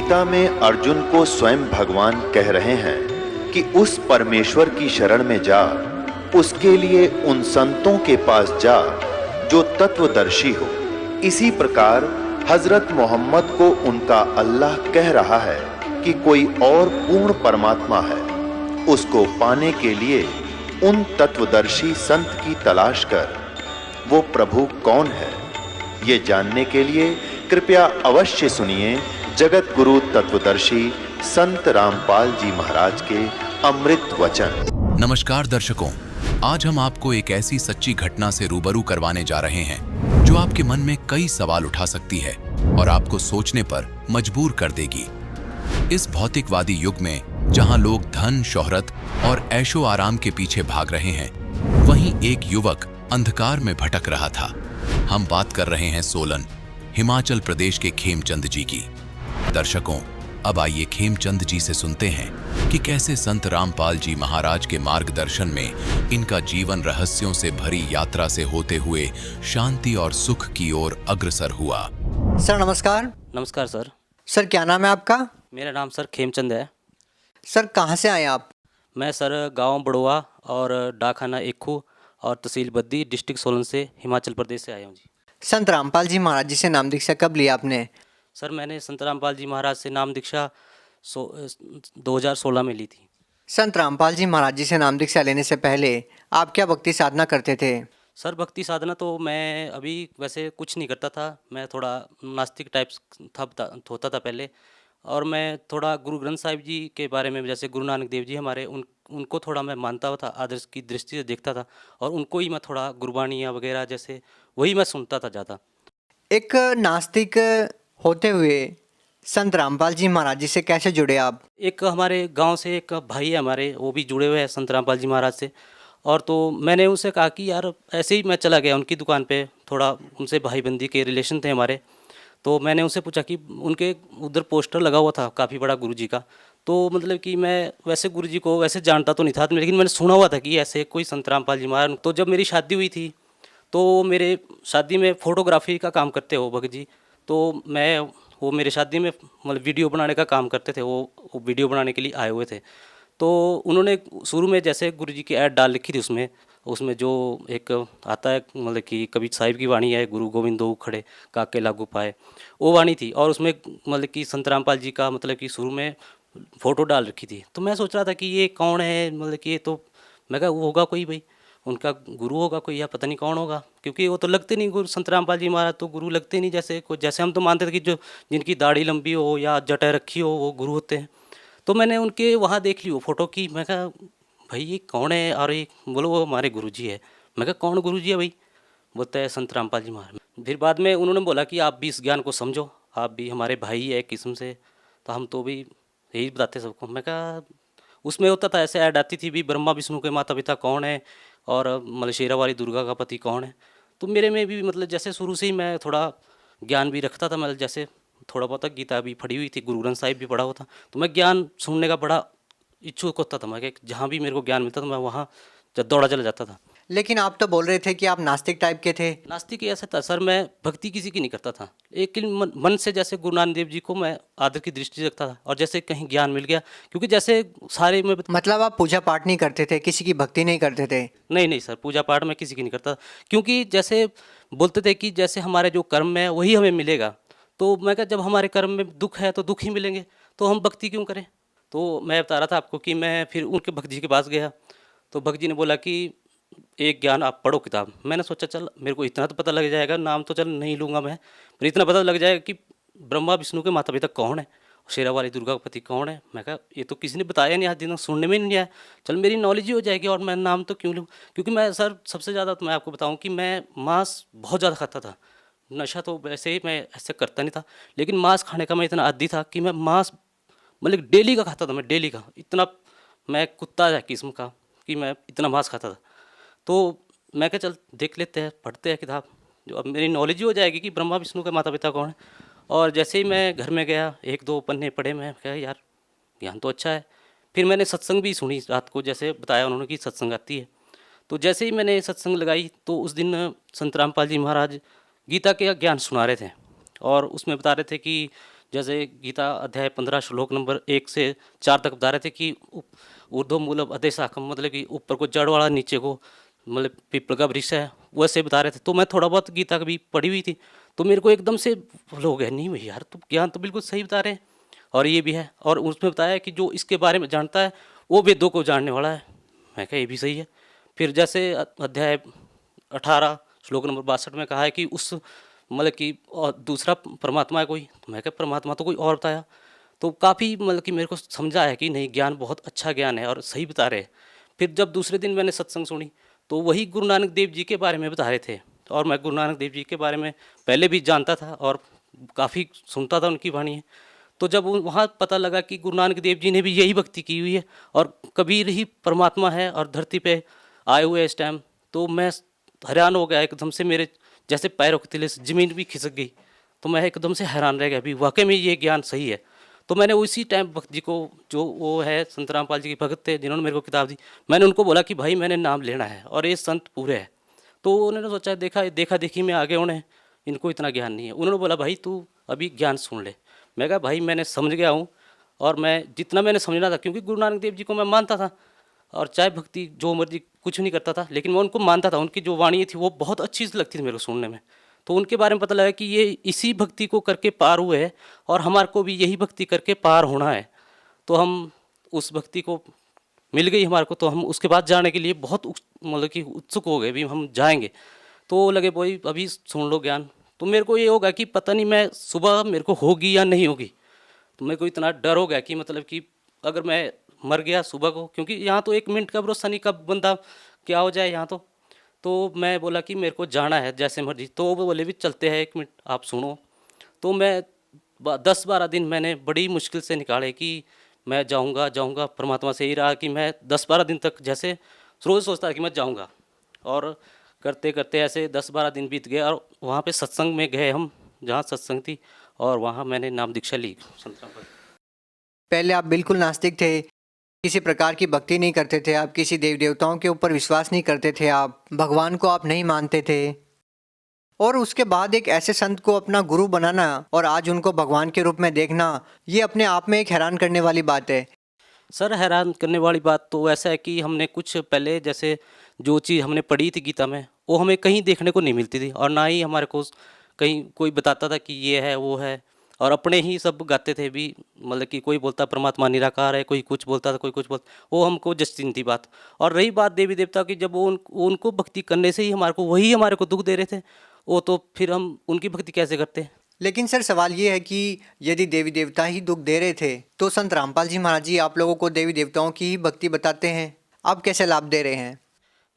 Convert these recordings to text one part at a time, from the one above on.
गीता में अर्जुन को स्वयं भगवान कह रहे हैं कि उस परमेश्वर की शरण में जा, उसके लिए उन संतों के पास जा जो तत्वदर्शी हो। इसी प्रकार हजरत मोहम्मद को उनका अल्लाह कह रहा है कि कोई और पूर्ण परमात्मा है, उसको पाने के लिए उन तत्वदर्शी संत की तलाश कर। वो प्रभु कौन है, ये जानने के लिए कृपया अवश्य सुनिए जगत गुरु तत्वदर्शी संत रामपाल जी महाराज के अमृत वचन। नमस्कार दर्शकों, आज हम आपको एक ऐसी सच्ची घटना से रूबरू करवाने जा रहे हैं जो आपके मन में कई सवाल उठा सकती है और आपको सोचने पर मजबूर कर देगी। इस भौतिकवादी युग में जहां लोग धन, शोहरत और ऐशो आराम के पीछे भाग रहे हैं, वहीं एक युवक अंधकार में भटक रहा था। हम बात कर रहे हैं सोलन, हिमाचल प्रदेश के खेमचंद जी की। दर्शकों, अब आइए खेमचंद जी से सुनते हैं कि कैसे संत रामपाल जी महाराज के मार्गदर्शन में इनका जीवन रहस्यों से भरी यात्रा से होते हुए शांति और सुख की ओर अग्रसर हुआ। सर नमस्कार। नमस्कार सर। सर क्या नाम है आपका? मेरा नाम सर खेमचंद है। सर कहाँ से आए आप? मैं सर गांव बड़ोआ और डाकखाना एकू और तहसील बद्दी, डिस्ट्रिक्ट सोलन से, हिमाचल प्रदेश से आया हूँ जी। संत रामपाल जी महाराज जी से नाम दीक्षा कब लिया आपने? सर मैंने संत रामपाल जी महाराज से नाम दीक्षा 2016 में ली थी। संत रामपाल जी महाराज जी से नाम दीक्षा लेने से पहले आप क्या भक्ति साधना करते थे? सर भक्ति साधना तो मैं अभी वैसे कुछ नहीं करता था। मैं थोड़ा नास्तिक टाइप होता था पहले, और मैं थोड़ा गुरु ग्रंथ साहिब जी के बारे में, जैसे गुरु नानक देव जी हमारे, उनको थोड़ा मैं मानता था, आदर्श की दृष्टि से देखता था, और उनको ही मैं थोड़ा गुरबानियाँ वगैरह जैसे वही मैं सुनता था ज़्यादा। एक नास्तिक होते हुए संत रामपाल जी महाराज जी से कैसे जुड़े आप? एक हमारे गांव से एक भाई है हमारे, वो भी जुड़े हुए हैं संत रामपाल जी महाराज से। और तो मैंने उनसे कहा कि यार ऐसे ही मैं चला गया उनकी दुकान पे, थोड़ा उनसे भाई बंदी के रिलेशन थे हमारे। तो मैंने उनसे पूछा कि उनके उधर पोस्टर लगा हुआ था काफ़ी बड़ा गुरुजी का। तो मतलब कि मैं वैसे गुरुजी को वैसे जानता तो नहीं था, लेकिन मैंने सुना हुआ था कि ऐसे कोई संत रामपाल जी महाराज। तो जब मेरी शादी हुई थी तो मेरे शादी में फ़ोटोग्राफी का काम करते हो भगत जी। तो वो मेरे शादी में मतलब वीडियो बनाने का काम करते थे। वो वीडियो बनाने के लिए आए हुए थे। तो उन्होंने शुरू में जैसे गुरुजी की ऐड डाल लिखी थी, उसमें जो एक आता है मतलब कि कबीर साहिब की वाणी है, गुरु गोविंद दो खड़े काके लागू पाए, वो वाणी थी। और उसमें मतलब कि संत रामपाल जी का मतलब कि शुरू में फ़ोटो डाल रखी थी। तो मैं सोच रहा था कि ये कौन है, मतलब कि ये तो मैं कहा वो होगा कोई भाई उनका गुरु होगा कोई, या पता नहीं कौन होगा, क्योंकि वो तो लगते नहीं गुरु। संत रामपाल जी महाराज तो गुरु लगते नहीं, जैसे हम तो मानते थे कि जो जिनकी दाढ़ी लंबी हो या जटा रखी हो वो गुरु होते हैं। तो मैंने उनके वहाँ देख ली वो फ़ोटो की। मैं कहा भाई ये कौन है? और ये बोलो वो हमारे गुरुजी है। मैं कहा कौन गुरुजी है भाई? बोलता है संत रामपाल जी महाराज। फिर बाद में उन्होंने बोला कि आप भी इस ज्ञान को समझो, आप भी हमारे भाई है किस्म से, तो हम तो भी यही बताते सबको। मैं कहा उसमें होता था ऐसे ऐड आती थी भी, ब्रह्मा विष्णु के माता पिता कौन है और मतलब शेरा वाली दुर्गा का पति कौन है। तो मेरे में भी मतलब जैसे शुरू से ही मैं थोड़ा ज्ञान भी रखता था, मतलब जैसे थोड़ा बहुत गीता भी पढ़ी हुई थी, गुरु ग्रंथ साहिब भी पढ़ा हुआ था। तो मैं ज्ञान सुनने का बड़ा इच्छुक होता था। मैं कि जहाँ भी मेरे को ज्ञान मिलता था मैं वहाँ दौड़ा चला जाता था। लेकिन आप तो बोल रहे थे कि आप नास्तिक टाइप के थे। नास्तिक ऐसा था सर, मैं भक्ति किसी की नहीं करता था, लेकिन मन से जैसे गुरु नानक देव जी को मैं आदर की दृष्टि से रखता था। और जैसे कहीं ज्ञान मिल गया, क्योंकि जैसे सारे में मतलब आप पूजा पाठ नहीं करते थे, किसी की भक्ति नहीं करते थे? नहीं सर, पूजा पाठ में किसी की नहीं करता, क्योंकि जैसे बोलते थे कि जैसे हमारे जो कर्म है वही हमें मिलेगा। तो मैं कहा जब हमारे कर्म में दुख है तो दुख ही मिलेंगे, तो हम भक्ति क्यों करें। तो मैं बता रहा था आपको कि मैं फिर उनके भक्त जी के पास गया। तो भक्त जी ने बोला कि एक ज्ञान आप पढ़ो किताब। मैंने सोचा चल मेरे को इतना तो पता लग जाएगा, नाम तो चल नहीं लूँगा मैं, पर इतना पता लग जाएगा कि ब्रह्मा विष्णु के माता पिता कौन है, शेरा वाली दुर्गा का पति कौन है। मैं कहा ये तो किसी ने बताया नहीं, आज दिन सुनने में नहीं आया, चल मेरी नॉलेज ही हो जाएगी और मैं नाम तो क्यों लूँ। क्योंकि मैं सर सबसे ज़्यादा तो मैं आपको बताऊँ कि मैं मांस बहुत ज़्यादा खाता था। नशा तो वैसे ही मैं ऐसे करता नहीं था, लेकिन मांस खाने का मैं इतना आदी था कि मैं मांस मतलब डेली का खाता था। मैं डेली का इतना, मैं कुत्ता है किस्म का कि मैं इतना मांस खाता था। तो मैं कहा चल देख लेते हैं, पढ़ते हैं किताब, जो अब मेरी नॉलेज ही हो जाएगी कि ब्रह्मा विष्णु के माता पिता कौन है। और जैसे ही मैं घर में गया, एक दो पन्ने पढ़े, मैं कहा यार ज्ञान तो अच्छा है। फिर मैंने सत्संग भी सुनी रात को, जैसे बताया उन्होंने कि सत्संग आती है। तो जैसे ही मैंने सत्संग लगाई तो उस दिन संत रामपाल जी महाराज गीता के ज्ञान सुना रहे थे, और उसमें बता रहे थे कि जैसे गीता अध्याय 15 श्लोक नंबर 1 से 4 तक बता रहे थे कि ऊर्ध्व मूलम अधे शाखम, मतलब कि ऊपर को जड़ वाला, नीचे को मतलब पीपल का वृक्ष है, वैसे बता रहे थे। तो मैं थोड़ा बहुत गीता कभी पढ़ी हुई थी, तो मेरे को एकदम से हो गया, नहीं भैया यार, तो ज्ञान तो बिल्कुल सही बता रहे हैं और ये भी है। और उसमें बताया कि जो इसके बारे में जानता है वो वेदों को जानने वाला है। मैं कहा ये भी सही है। फिर जैसे अध्याय 18 श्लोक नंबर 62 में कहा है कि उस मतलब कि और दूसरा परमात्मा है कोई, तो मैं कहा परमात्मा तो कोई और बताया। तो काफ़ी मतलब कि मेरे को समझा है कि नहीं, ज्ञान बहुत अच्छा ज्ञान है और सही बता रहे हैं। फिर जब दूसरे दिन मैंने सत्संग सुनी तो वही गुरु नानक देव जी के बारे में बता रहे थे। और मैं गुरु नानक देव जी के बारे में पहले भी जानता था और काफ़ी सुनता था उनकी वाणी। तो जब वहाँ पता लगा कि गुरु नानक देव जी ने भी यही भक्ति की हुई है और कबीर ही परमात्मा है और धरती पे आए हुए इस टाइम, तो मैं हैरान हो गया एकदम से। मेरे जैसे पैरों के तले से ज़मीन भी खिसक गई। तो मैं एकदम से हैरान रह गया, भी वाकई में ये ज्ञान सही है। तो मैंने उसी टाइम भक्त जी को, जो वो है संत रामपाल जी के भगत थे जिन्होंने मेरे को किताब दी, मैंने उनको बोला कि भाई मैंने नाम लेना है और ये संत पूरे हैं। तो उन्होंने सोचा, देखा देखी में आगे उन्हें, इनको इतना ज्ञान नहीं है। उन्होंने बोला भाई तू अभी ज्ञान सुन ले। मैं कहा भाई मैंने समझ गया हूँ और मैं जितना मैंने समझना था, क्योंकि गुरु नानक देव जी को मैं मानता था और चाहे भक्ति जो मर्जी कुछ नहीं करता था, लेकिन मैं उनको मानता था। उनकी जो वाणी थी वो बहुत अच्छी लगती थी मेरे को सुनने में। तो उनके बारे में पता लगा कि ये इसी भक्ति को करके पार हुए हैं और हमारे को भी यही भक्ति करके पार होना है। तो हम उस भक्ति को मिल गई हमारे को, तो हम उसके बाद जाने के लिए बहुत मतलब कि उत्सुक हो गए, भी हम जाएंगे। तो लगे भाई अभी सुन लो ज्ञान। तो मेरे को ये होगा कि पता नहीं मैं सुबह मेरे को होगी या नहीं होगी। तो मेरे को इतना डर हो गया कि मतलब कि अगर मैं मर गया सुबह को, क्योंकि यहाँ तो 1 मिनट का भरोसा नहीं, कब बंदा क्या हो जाए यहाँ तो मैं बोला कि मेरे को जाना है जैसे मर्जी। तो वो बोले भी चलते हैं 1 मिनट आप सुनो। तो मैं 10-12 दिन मैंने बड़ी मुश्किल से निकाले कि मैं जाऊँगा। परमात्मा से ही रहा कि मैं 10-12 दिन तक जैसे रोज़ सोचता था कि मैं जाऊँगा। और करते करते ऐसे 10-12 दिन बीत गए और वहाँ पे सत्संग में गए हम, जहाँ सत्संग थी, और वहाँ मैंने नाम दीक्षा ली संत रामपाल। पहले आप बिल्कुल नास्तिक थे, किसी प्रकार की भक्ति नहीं करते थे, आप किसी देव देवताओं के ऊपर विश्वास नहीं करते थे, आप भगवान को आप नहीं मानते थे। और उसके बाद एक ऐसे संत को अपना गुरु बनाना और आज उनको भगवान के रूप में देखना, ये अपने आप में एक हैरान करने वाली बात है। सर हैरान करने वाली बात तो ऐसा है कि हमने कुछ पहले जैसे जो चीज़ हमने पढ़ी थी गीता में, वो हमें कहीं देखने को नहीं मिलती थी और ना ही हमारे को कहीं कोई बताता था कि ये है वो है। और अपने ही सब गाते थे भी, मतलब कि कोई बोलता परमात्मा निराकार है, कोई कुछ बोलता था, कोई कुछ बोलता, वो हमको जस्टिन थी बात। और रही बात देवी देवता की, जब वो उनको भक्ति करने से ही हमारे को दुख दे रहे थे, वो तो फिर हम उनकी भक्ति कैसे करते। लेकिन सर सवाल ये है कि यदि देवी देवता ही दुख दे रहे थे तो संत रामपाल जी महाराज जी आप लोगों को देवी देवताओं की ही भक्ति बताते हैं, आप कैसे लाभ दे रहे हैं?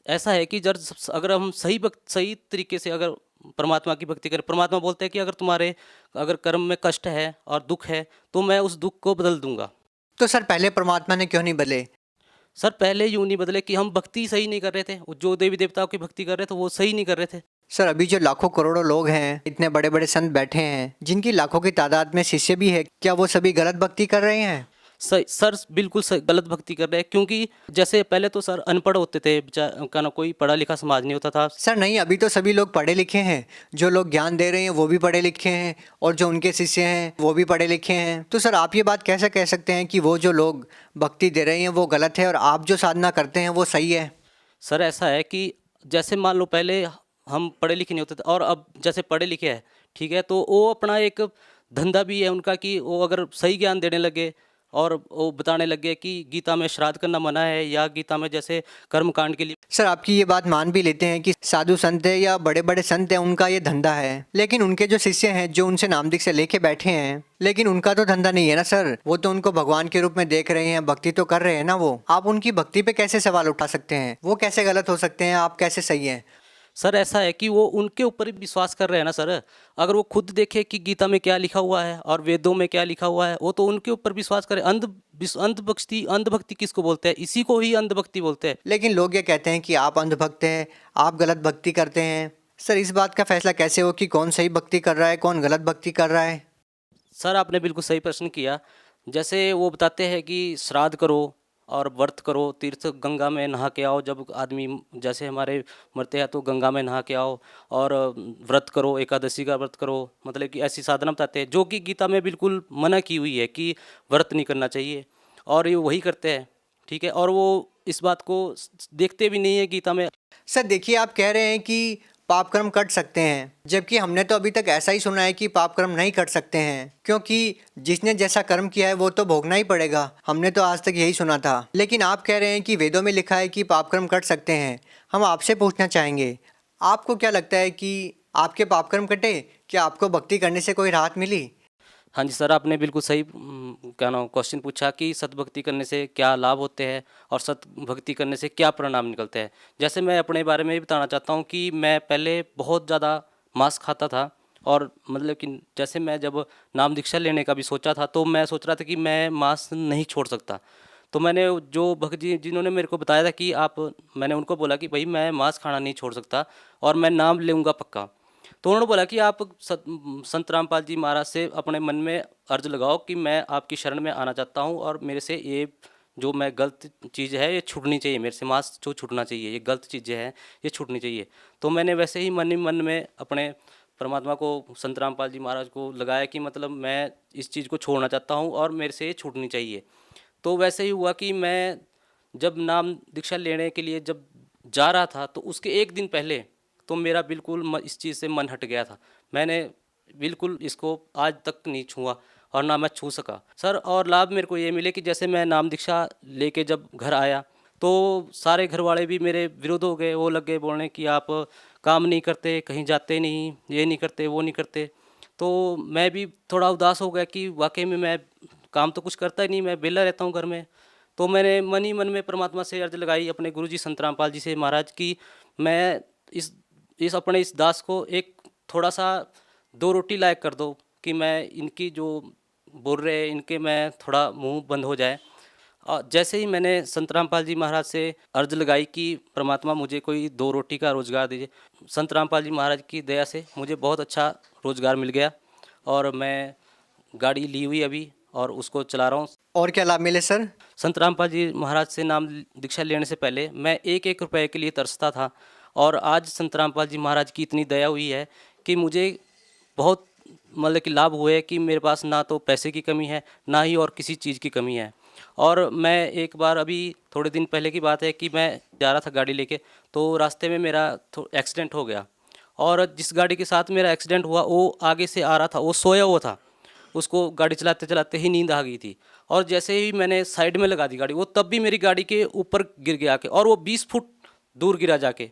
ऐसा है कि जब अगर हम सही तरीके से अगर परमात्मा की भक्ति करें, परमात्मा बोलते हैं कि अगर कर्म में कष्ट है और दुख है तो मैं उस दुख को बदल दूंगा। तो सर पहले परमात्मा ने क्यों नहीं बदले? सर पहले यूँ नहीं बदले कि हम भक्ति सही नहीं कर रहे थे, जो देवी देवताओं की भक्ति कर रहे थे वो सही नहीं कर रहे थे। सर अभी जो लाखों करोड़ों लोग हैं, इतने बड़े बड़े संत बैठे हैं जिनकी लाखों की तादाद में शिष्य भी है, क्या वो सभी गलत भक्ति कर रहे हैं? सर बिल्कुल गलत भक्ति कर रहे हैं, क्योंकि जैसे पहले तो सर अनपढ़ होते थे, का ना कोई पढ़ा लिखा समाज नहीं होता था। सर नहीं, अभी तो सभी लोग पढ़े लिखे हैं, जो लोग ज्ञान दे रहे हैं वो भी पढ़े लिखे हैं और जो उनके शिष्य हैं वो भी पढ़े लिखे हैं। तो सर आप ये बात कैसे कह सकते हैं कि वो जो लोग भक्ति दे रहे हैं वो गलत है और आप जो साधना करते हैं वो सही है? सर ऐसा है कि जैसे मान लो पहले हम पढ़े लिखे नहीं होते थे और अब जैसे पढ़े लिखे हैं, ठीक है, तो वो अपना एक धंधा भी है उनका कि वो अगर सही ज्ञान देने लगे और वो बताने लगे कि गीता में श्राद्ध करना मना है या गीता में जैसे कर्म कांड के लिए। सर आपकी ये बात मान भी लेते हैं कि साधु संत है या बड़े बड़े संत हैं उनका ये धंधा है, लेकिन उनके जो शिष्य हैं जो उनसे नाम दीक्षा लेके बैठे हैं, लेकिन उनका तो धंधा नहीं है ना सर। वो तो उनको भगवान के रूप में देख रहे हैं, भक्ति तो कर रहे हैं ना वो। आप उनकी भक्ति पे कैसे सवाल उठा सकते हैं? वो कैसे गलत हो सकते हैं? आप कैसे सही हैं? सर ऐसा है कि वो उनके ऊपर ही विश्वास कर रहे हैं ना सर। अगर वो खुद देखे कि गीता में क्या लिखा हुआ है और वेदों में क्या लिखा हुआ है, वो तो उनके ऊपर विश्वास करे। अंधभक्ति किसको बोलते हैं? इसी को ही अंधभक्ति बोलते हैं। लेकिन लोग ये कहते हैं कि आप अंधभक्त हैं, आप गलत भक्ति करते हैं। सर इस बात का फैसला कैसे हो कि कौन सही भक्ति कर रहा है, कौन गलत भक्ति कर रहा है? सर आपने बिल्कुल सही प्रश्न किया। जैसे वो बताते हैं कि श्राद्ध करो और व्रत करो, तीर्थ गंगा में नहा के आओ। जब आदमी जैसे हमारे मरते हैं तो गंगा में नहा के आओ, और व्रत करो, एकादशी का व्रत करो। मतलब कि ऐसी साधना बताते हैं जो कि गीता में बिल्कुल मना की हुई है कि व्रत नहीं करना चाहिए, और ये वही करते हैं। ठीक है, और वो इस बात को देखते भी नहीं है गीता में। सर देखिए, आप कह रहे हैं कि पाप कर्म कर सकते हैं, जबकि हमने तो अभी तक ऐसा ही सुना है कि पाप कर्म नहीं कर सकते हैं, क्योंकि जिसने जैसा कर्म किया है वो तो भोगना ही पड़ेगा। हमने तो आज तक यही सुना था, लेकिन आप कह रहे हैं कि वेदों में लिखा है कि पाप कर्म कर सकते हैं। हम आपसे पूछना चाहेंगे, आपको क्या लगता है कि आपके पाप कर्म कटे? क्या आपको भक्ति करने से कोई राहत मिली? हाँ जी सर, आपने बिल्कुल सही क्या नाम क्वेश्चन पूछा कि सतभक्ति करने से क्या लाभ होते हैं और सतभक्ति करने से क्या परिणाम निकलते हैं। जैसे मैं अपने बारे में भी बताना चाहता हूँ कि मैं पहले बहुत ज़्यादा मांस खाता था, और मतलब कि जैसे मैं जब नाम दीक्षा लेने का भी सोचा था तो मैं सोच रहा था कि मैं मांस नहीं छोड़ सकता। तो मैंने जो भक्त जी जिन्होंने मेरे को बताया था कि मैंने उनको बोला कि भाई मैं मांस खाना नहीं छोड़ सकता और मैं नाम लूँगा पक्का। तो उन्होंने बोला कि आप संत रामपाल जी महाराज से अपने मन में अर्ज लगाओ कि मैं आपकी शरण में आना चाहता हूँ, और मेरे से ये जो मैं गलत चीज़ है ये छूटनी चाहिए, मेरे से मांस जो छूटना चाहिए, ये गलत चीज़ें हैं ये छूटनी चाहिए। तो मैंने वैसे ही मन ही मन में अपने परमात्मा को, संत रामपाल जी महाराज को लगाया कि मतलब मैं इस चीज़ को छोड़ना चाहता हूँ और मेरे से ये छूटनी चाहिए। तो वैसे ही हुआ कि मैं जब नाम दीक्षा लेने के लिए जब जा रहा था तो उसके एक दिन पहले तो मेरा बिल्कुल इस चीज़ से मन हट गया था। मैंने बिल्कुल इसको आज तक नहीं छुआ और ना मैं छू सका सर। और लाभ मेरे को ये मिले कि जैसे मैं नाम दीक्षा लेके जब घर आया तो सारे घर वाले भी मेरे विरोध हो गए। वो लग गए बोलने कि आप काम नहीं करते, कहीं जाते नहीं, ये नहीं करते, वो नहीं करते। तो मैं भी थोड़ा उदास हो गया कि वाकई में मैं काम तो कुछ करता ही नहीं, मैं बेला रहता हूँ घर में। तो मैंने मन ही मन में परमात्मा से अर्ज लगाई अपने गुरुजी संत रामपाल जी से महाराज की मैं इस अपने इस दास को एक थोड़ा सा 2 रोटी लायक कर दो कि मैं इनकी जो बोल रहे हैं इनके मैं थोड़ा मुंह बंद हो जाए। और जैसे ही मैंने संत रामपाल जी महाराज से अर्ज लगाई कि परमात्मा मुझे कोई 2 रोटी का रोज़गार दीजिए, संत रामपाल जी महाराज की दया से मुझे बहुत अच्छा रोज़गार मिल गया, और मैं गाड़ी ली हुई अभी और उसको चला रहा हूँ। और क्या लाभ मिले सर? संत रामपाल जी महाराज से नाम दीक्षा लेने से पहले मैं एक एक रुपए के लिए तरसता था, और आज संत रामपाल जी महाराज की इतनी दया हुई है कि मुझे बहुत मतलब कि लाभ हुए कि मेरे पास ना तो पैसे की कमी है, ना ही और किसी चीज़ की कमी है। और मैं एक बार अभी थोड़े दिन पहले की बात है कि मैं जा रहा था गाड़ी लेके, तो रास्ते में मेरा एक्सीडेंट हो गया, और जिस गाड़ी के साथ मेरा एक्सीडेंट हुआ वो आगे से आ रहा था, वो सोया हुआ था, उसको गाड़ी चलाते चलाते ही नींद आ गई थी। और जैसे ही मैंने साइड में लगा दी गाड़ी, वो तब भी मेरी गाड़ी के ऊपर गिर गया के, और वो 20 फुट दूर गिरा जाके,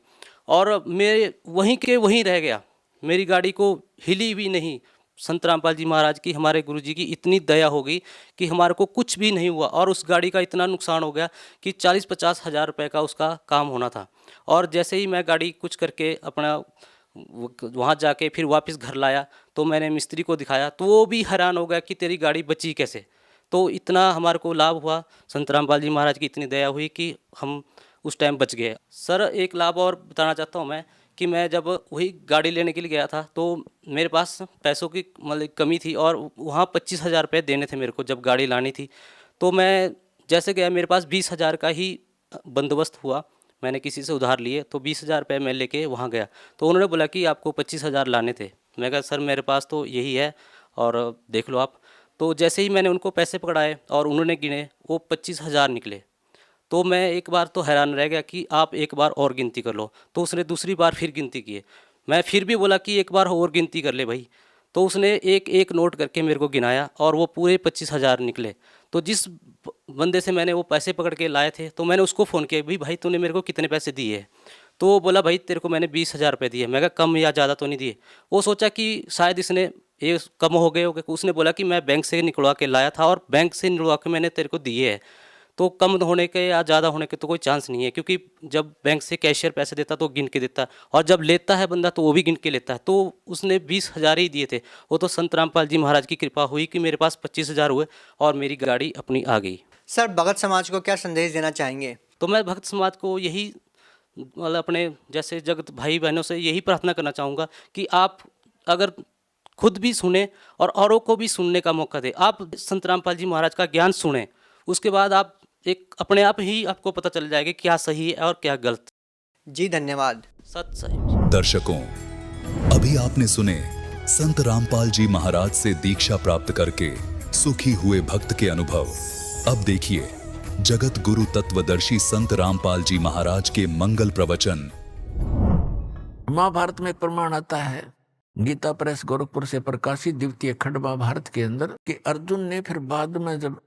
और मेरे वहीं के वहीं रह गया, मेरी गाड़ी को हिली भी नहीं। संत रामपाल जी महाराज की, हमारे गुरुजी की इतनी दया हो गई कि हमारे को कुछ भी नहीं हुआ, और उस गाड़ी का इतना नुकसान हो गया कि 40-50 हज़ार रुपये का उसका काम होना था। और जैसे ही मैं गाड़ी कुछ करके अपना वहाँ जाके फिर वापस घर लाया तो मैंने मिस्त्री को दिखाया, तो वो भी हैरान हो गया कि तेरी गाड़ी बची कैसे। तो इतना हमारे को लाभ हुआ, संत रामपाल जी महाराज की इतनी दया हुई कि हम उस टाइम बच गए। सर एक लाभ और बताना चाहता हूँ मैं कि मैं जब वही गाड़ी लेने के लिए गया था तो मेरे पास पैसों की मतलब कमी थी, और वहाँ 25,000 रुपये देने थे मेरे को जब गाड़ी लानी थी। तो मैं जैसे गया, मेरे पास 20,000 का ही बंदोबस्त हुआ, मैंने किसी से उधार लिए, तो 20,000 रुपये मैं लेके वहाँ गया। तो उन्होंने बोला कि आपको 25,000 लाने थे। मैं कहा सर मेरे पास तो यही है और देख लो आप। तो जैसे ही मैंने उनको पैसे पकड़ाए और उन्होंने गिने, वो 25,000 निकले। तो मैं एक बार तो हैरान रह गया कि आप एक बार और गिनती कर लो। तो उसने दूसरी बार फिर गिनती की है। मैं फिर भी बोला कि एक बार और गिनती कर ले भाई। तो उसने एक एक नोट करके मेरे को गिनाया और वो पूरे 25,000 निकले। तो जिस बंदे से मैंने वो पैसे पकड़ के लाए थे तो मैंने उसको फ़ोन किया, भाई तूने मेरे को कितने पैसे दिए है? तो वो बोला भाई तेरे को मैंने 20,000 रुपये दिए। मैं कहा कम या ज़्यादा तो नहीं दिए। वो सोचा कि शायद इसने ये कम हो गए होंगे। उसने बोला कि मैं बैंक से निकलवा के लाया था और बैंक से निकलवा के मैंने तेरे को दिए है, तो कम होने के या ज़्यादा होने के तो कोई चांस नहीं है, क्योंकि जब बैंक से कैशियर पैसे देता तो गिन के देता है, और जब लेता है बंदा तो वो भी गिन के लेता है। तो उसने 20,000 ही दिए थे। वो तो संत रामपाल जी महाराज की कृपा हुई कि मेरे पास 25,000 हुए और मेरी गाड़ी अपनी आ गई। सर भगत समाज को क्या संदेश देना चाहेंगे? तो मैं भक्त समाज को यही मतलब अपने जैसे जगत भाई बहनों से यही प्रार्थना करना चाहूँगा कि आप अगर खुद भी सुने और औरों को भी सुनने का मौका दें। आप संत रामपाल जी महाराज का ज्ञान सुने, उसके बाद आप एक अपने आप ही आपको पता चल जाएगा कि क्या सही है और क्या गलत। जी धन्यवाद। सत साहिब। दर्शकों, अभी आपने सुने संत रामपाल जी महाराज से दीक्षा प्राप्त करके सुखी हुए भक्त के अनुभव। अब देखिए जगत गुरु तत्वदर्शी संत रामपाल जी महाराज के मंगल प्रवचन। महाभारत में एक प्रमाण आता है, गीता प्रेस गोरखपुर से प्रकाशित द्वितीय खंड महाभारत के अंदर, कि अर्जुन ने फिर बाद में जब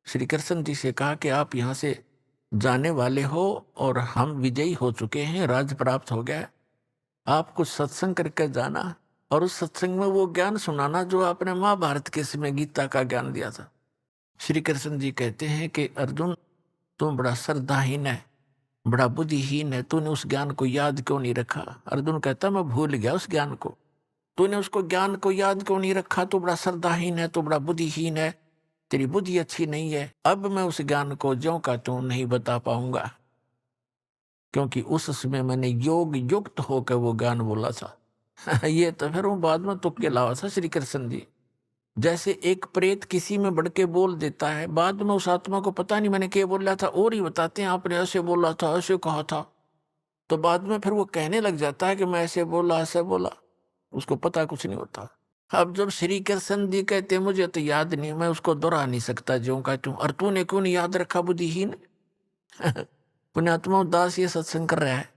श्री कृष्ण जी से कहा कि आप यहाँ से जाने वाले हो और हम विजयी हो चुके हैं, राज प्राप्त हो गया, आप कुछ सत्संग करके जाना और उस सत्संग में वो ज्ञान सुनाना जो आपने महाभारत के समय गीता का ज्ञान दिया था। श्री कृष्ण जी कहते हैं कि अर्जुन, तुम बड़ा श्रद्धाहीन है, बड़ा बुद्धिहीन है, तूने उस ज्ञान को याद क्यों नहीं रखा? अर्जुन कहता, मैं भूल गया उस ज्ञान को। तूने उसको ज्ञान को याद क्यों नहीं रखा? तो बड़ा श्रद्धाहीन है, तो बड़ा बुद्धिहीन है, तेरी बुद्धि अच्छी नहीं है। अब मैं उस ज्ञान को ज्यों का त्यों नहीं बता पाऊंगा, क्योंकि उस समय मैंने योग युक्त होकर वो ज्ञान बोला था। ये तो फिर वो बाद में तुक्के लावा था श्री कृष्ण जी। जैसे एक प्रेत किसी में बढ़ के बोल देता है, बाद में उस आत्मा को पता नहीं मैंने क्या बोला था, और ही बताते हैं आपने ऐसे बोला था, ऐसे कहा था, तो बाद में फिर वो कहने लग जाता है कि मैं ऐसे बोला, ऐसे बोला, उसको पता कुछ नहीं होता। अब जब श्री कृष्ण जी कहते मुझे तो याद नहीं, मैं उसको दोहरा नहीं सकता ज्यों का त्यों, और तूने क्यों नहीं याद रखा बुद्धिहीन? पुण्यात्मा दास ये सत्संग कर रहा है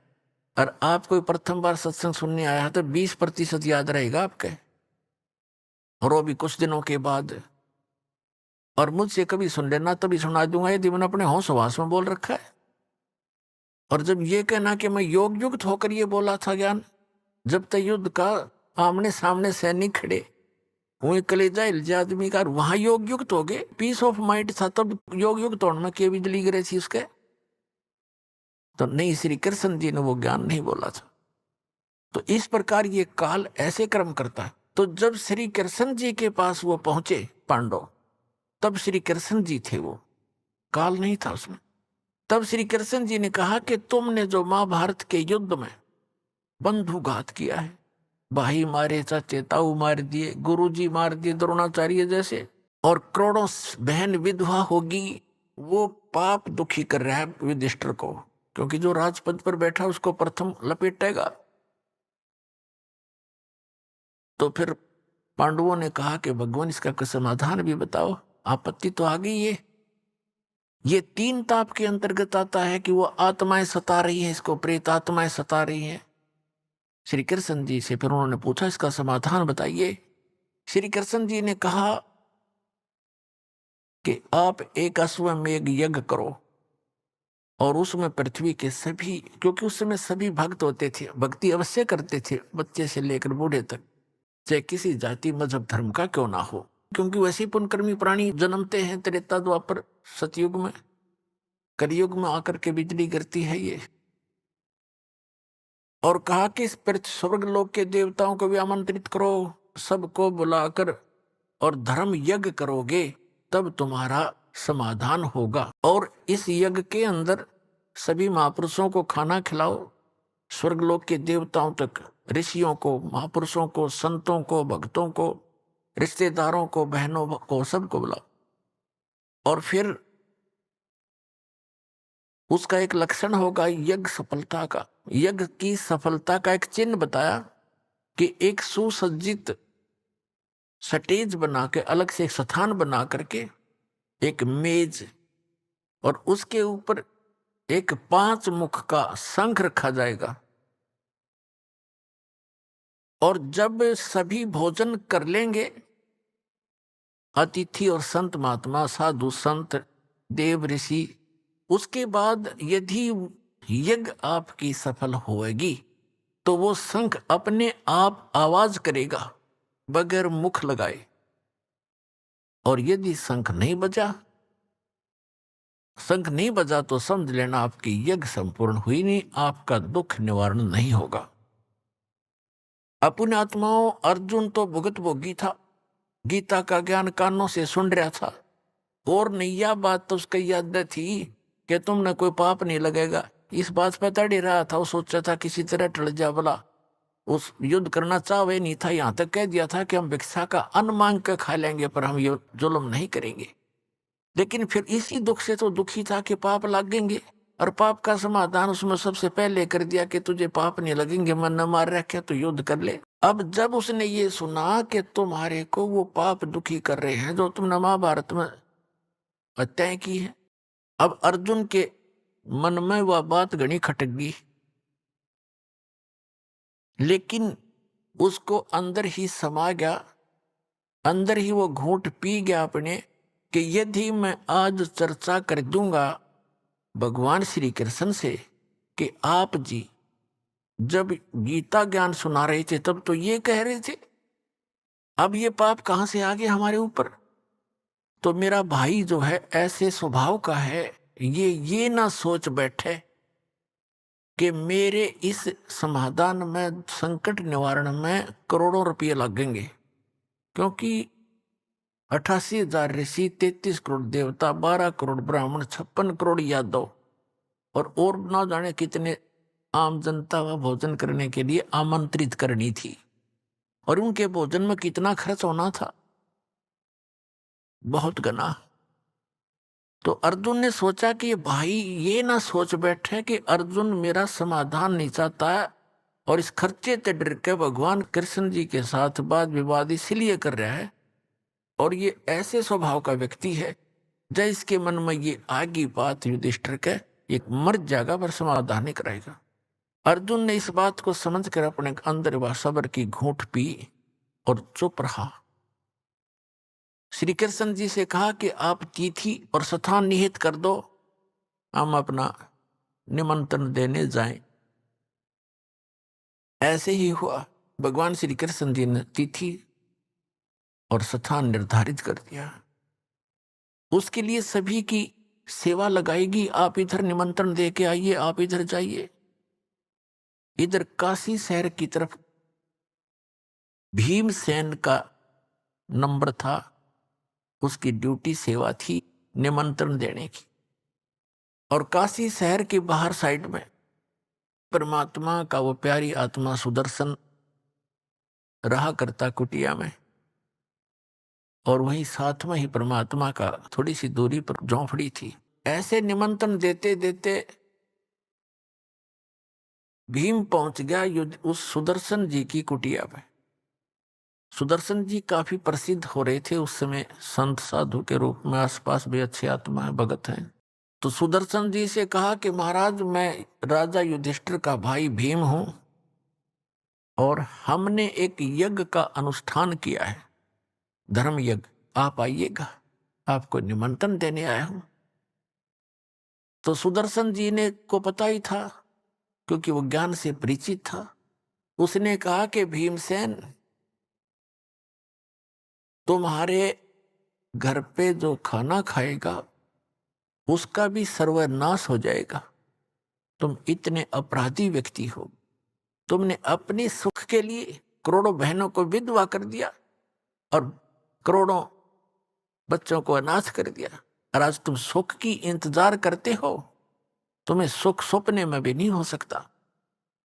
और आप कोई प्रथम बार सत्संग सुनने आया तो 20% याद रहेगा आपके, और वो भी कुछ दिनों के बाद। और मुझसे कभी सुन लेना, तभी सुना दूंगा यदि मैंने अपने होश हवास में बोल रखा है। और जब ये कहना कि मैं योग युक्त होकर ये बोला था ज्ञान, जब तक युद्ध का आमने सामने सैनिक खड़े वही कलेजा हिलजा आदमी का, वहां योग युक्त हो गए, पीस ऑफ माइंड था, तब योग युक्त होने में के बिजली गिरे थी उसके। तो नहीं, श्री कृष्ण जी ने वो ज्ञान नहीं बोला था। तो इस प्रकार ये काल ऐसे कर्म करता है। तो जब श्री कृष्ण जी के पास वो पहुंचे पांडव, तब श्री कृष्ण जी थे, वो काल नहीं था उसमें। तब श्री कृष्ण जी ने कहा कि तुमने जो महाभारत के युद्ध में बंधुघात किया है, भाई मारे, चाचे ताऊ मार दिए, गुरुजी मार दिए द्रोणाचार्य जैसे, और करोड़ों बहन विधवा होगी, वो पाप दुखी कर रहा है युधिष्ठिर को, क्योंकि जो राजपद पर बैठा उसको प्रथम लपेटेगा। तो फिर पांडवों ने कहा कि भगवान इसका कुछ समाधान भी बताओ, आपत्ति तो आ गई है। ये 3 ताप के अंतर्गत आता है कि वो आत्माएं सता रही है, इसको प्रेत आत्माएं सता रही हैं। श्री कृष्ण जी से फिर उन्होंने पूछा इसका समाधान बताइए। श्री कृष्ण जी ने कहा कि आप एक अश्वमेघ यज्ञ करो और उसमें पृथ्वी के सभी, क्योंकि उस समय सभी भक्त होते थे, भक्ति अवश्य करते थे, बच्चे से लेकर बूढ़े तक, चाहे किसी जाति मजहब धर्म का क्यों ना हो, क्योंकि वैसे पुण्यकर्मी प्राणी जन्मते हैं त्रेता द्वापर सतयुग में, कलयुग में आकर के बिजली गिरती है ये। और कहा कि इस स्वर्ग लोक के देवताओं को भी आमंत्रित करो, सबको बुलाकर और धर्म यज्ञ करोगे तब तुम्हारा समाधान होगा। और इस यज्ञ के अंदर सभी महापुरुषों को खाना खिलाओ, स्वर्गलोक के देवताओं तक, ऋषियों को, महापुरुषों को, संतों को, भक्तों को, रिश्तेदारों को, बहनों को, सबको बुलाओ। और फिर उसका एक लक्षण होगा यज्ञ सफलता का। यज्ञ की सफलता का एक चिन्ह बताया कि एक सुसज्जित स्टेज बना के, अलग से एक स्थान बना करके, एक मेज, और उसके ऊपर एक 5 मुख का शंख रखा जाएगा। और जब सभी भोजन कर लेंगे, अतिथि और संत महात्मा, साधु संत, देव ऋषि, उसके बाद यदि यज्ञ आपकी सफल होएगी तो वो शंख अपने आप आवाज करेगा बगैर मुख लगाए। और यदि शंख नहीं बजा तो समझ लेना आपकी यज्ञ संपूर्ण हुई नहीं, आपका दुख निवारण नहीं होगा। अपने आत्माओं, अर्जुन तो भुगत भोगी था, गीता का ज्ञान कानों से सुन रहा था, और नैया बात तो उसकी याद थी कि तुमने कोई पाप नहीं लगेगा, इस बात पर तड़ ही रहा था। वो सोचा था किसी तरह टल जा, भला उस युद्ध करना चाहे नहीं था, यहाँ तक कह दिया था कि हम भिक्षा का अन्न मांग कर खा लेंगे पर हम ये जुल्म नहीं करेंगे। लेकिन फिर इसी दुख से तो दुखी था कि पाप लगेंगे, और पाप का समाधान उसमें सबसे पहले कर दिया कि तुझे पाप नहीं लगेंगे, मन न मार रखे तो युद्ध कर ले। अब जब उसने ये सुना कि तुम्हारे को वो पाप दुखी कर रहे हैं जो तुमने महाभारत में हत्याएं की है, अब अर्जुन के मन में वह बात घनी खटक गई, लेकिन उसको अंदर ही समा गया, अंदर ही वो घूंट पी गया अपने, कि यदि मैं आज चर्चा कर दूंगा भगवान श्री कृष्ण से कि आप जी जब गीता ज्ञान सुना रहे थे तब तो ये कह रहे थे, अब ये पाप कहां से आ गया हमारे ऊपर। तो मेरा भाई जो है ऐसे स्वभाव का है, ये ना सोच बैठे कि मेरे इस समाधान में, संकट निवारण में करोड़ों रुपये लगेंगे, क्योंकि 88,000 ऋषि, 33 करोड़ देवता, 12 करोड़ ब्राह्मण, 56 करोड़ यादव और ना जाने कितने आम जनता व भोजन करने के लिए आमंत्रित करनी थी, और उनके भोजन में कितना खर्च होना था, बहुत गना। तो अर्जुन ने सोचा कि भाई ये ना सोच बैठे कि अर्जुन मेरा समाधान नहीं चाहता है और इस खर्चे से डर के भगवान कृष्ण जी के साथ वाद विवाद इसलिए कर रहा है, और ये ऐसे स्वभाव का व्यक्ति है जब इसके मन में ये आगी बात युधिष्ठिर के एक मर जाएगा पर समाधान नहीं कराएगा। अर्जुन ने इस बात को समझकर अपने अंदर वह सब्र की घूंट पी और चुप रहा। श्री कृष्ण जी से कहा कि आप तिथि और स्थान निहित कर दो, हम अपना निमंत्रण देने जाएं। ऐसे ही हुआ, भगवान श्री कृष्ण जी ने तिथि और स्थान निर्धारित कर दिया। उसके लिए सभी की सेवा लगाएगी, आप इधर निमंत्रण दे के आइए, आप इधर जाइए। इधर काशी शहर की तरफ भीमसेन का नंबर था, उसकी ड्यूटी सेवा थी निमंत्रण देने की, और काशी शहर के बाहर साइड में परमात्मा का वो प्यारी आत्मा सुदर्शन रहा करता कुटिया में, और वहीं साथ में ही परमात्मा का थोड़ी सी दूरी पर झोंपड़ी थी। ऐसे निमंत्रण देते देते भीम पहुंच गया उस सुदर्शन जी की कुटिया में। सुदर्शन जी काफी प्रसिद्ध हो रहे थे उस समय, संत साधु के रूप में, आसपास भी अच्छे आत्मा है, भगत हैं। तो सुदर्शन जी से कहा कि महाराज मैं राजा युधिष्ठिर का भाई भीम हूं, और हमने एक यज्ञ का अनुष्ठान किया है, धर्म यज्ञ, आप आइएगा, आपको निमंत्रण देने आया हूं। तो सुदर्शन जी ने को पता ही था, क्योंकि वो ज्ञान से परिचित था। उसने कहा कि भीमसेन, तुम्हारे घर पे जो खाना खाएगा उसका भी सर्वनाश हो जाएगा। तुम इतने अपराधी व्यक्ति हो, तुमने अपने सुख के लिए करोड़ों बहनों को विधवा कर दिया और करोड़ों बच्चों को अनाथ कर दिया, और आज तुम सुख की इंतजार करते हो, तुम्हें सुख सपने में भी नहीं हो सकता,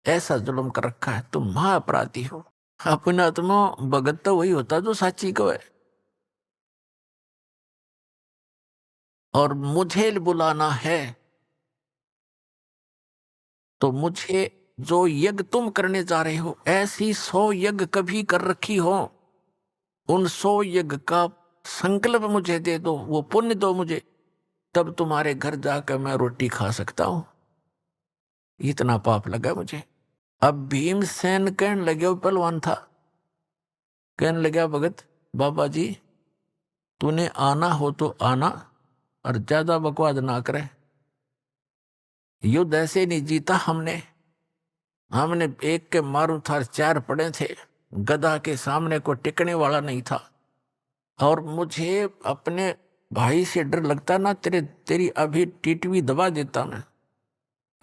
ऐसा जुल्म कर रखा है, तुम महाअपराधी हो। अपना आत्मा भगत तो वही होता जो साची को है, और मुझे बुलाना है तो मुझे जो यज्ञ तुम करने जा रहे हो, ऐसी 100 यज्ञ कभी कर रखी हो, उन 100 यज्ञ का संकल्प मुझे दे दो, वो पुण्य दो मुझे, तब तुम्हारे घर जाकर मैं रोटी खा सकता हूं। इतना पाप लगा मुझे। अब भीमसेन कहने लगे, वो पहलवान था, कहने लगा भगत बाबा जी, तूने आना हो तो आना, और ज्यादा बकवाद ना करे, युद्ध ऐसे नहीं जीता हमने एक के मारू था, 4 पड़े थे, गधा के सामने को टिकने वाला नहीं था, और मुझे अपने भाई से डर लगता ना, तेरी अभी टीटवी दबा देता मैं।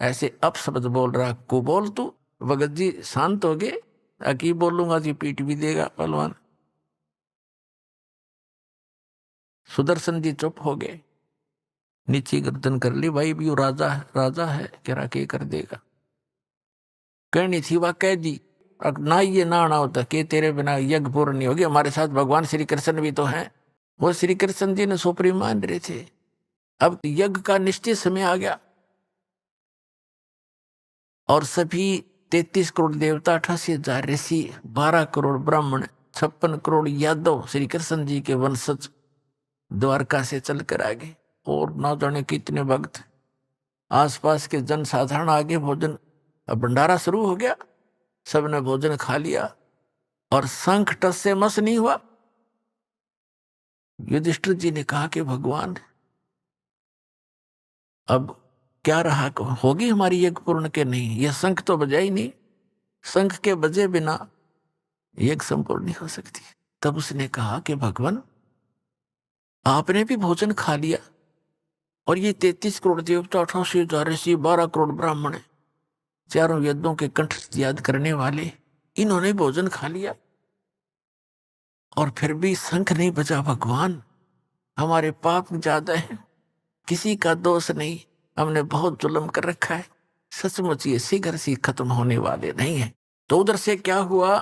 ऐसे अपशब्द बोल रहा, को बोल तू। भगत जी शांत हो गए, अकी बोलूंगा जी पीट भी देगा पहलवान। सुदर्शन जी चुप हो गए, नीचे गर्दन कर ली, भाई भी राजा है कह के कर देगा। कहनी थी वह कह दी, ना ये ना आना होता कि तेरे बिना यज्ञ पूर्ण नहीं होगी, हमारे साथ भगवान श्री कृष्ण भी तो हैं। वो श्री कृष्ण जी ने सोपरी मान रहे थे, अब यज्ञ का निश्चित समय आ गया और सभी 33 करोड़ देवता, 88,000 ऋषि, 12 करोड़ ब्राह्मण, 56 करोड़ यादव श्री कृष्ण जी के वंशज द्वारका से चलकर आ गए। और ना जाने कितने भक्त, आसपास के जनसाधारण आगे भोजन, अब भंडारा शुरू हो गया। सबने भोजन खा लिया और शंख टस से मस नहीं हुआ। युधिष्ठिर जी ने कहा कि भगवान अब क्या रहा, होगी हमारी यज्ञ पूर्ण के नहीं? यह शंख तो बजा ही नहीं, शंख के बजे बिना यज्ञ संपूर्ण नहीं हो सकती। तब उसने कहा कि भगवान आपने भी भोजन खा लिया और ये 33 करोड़ देवता, 88,000 ऋषि, 12 करोड़ ब्राह्मण, चारों वेदों के कंठ याद करने वाले, इन्होंने भोजन खा लिया और फिर भी शंख नहीं बजा। भगवान हमारे पाप ज्यादा है, किसी का दोष नहीं, हमने बहुत जुल्म कर रखा है, सचमुच ये शीघ्र से खत्म होने वाले नहीं है। तो उधर से क्या हुआ,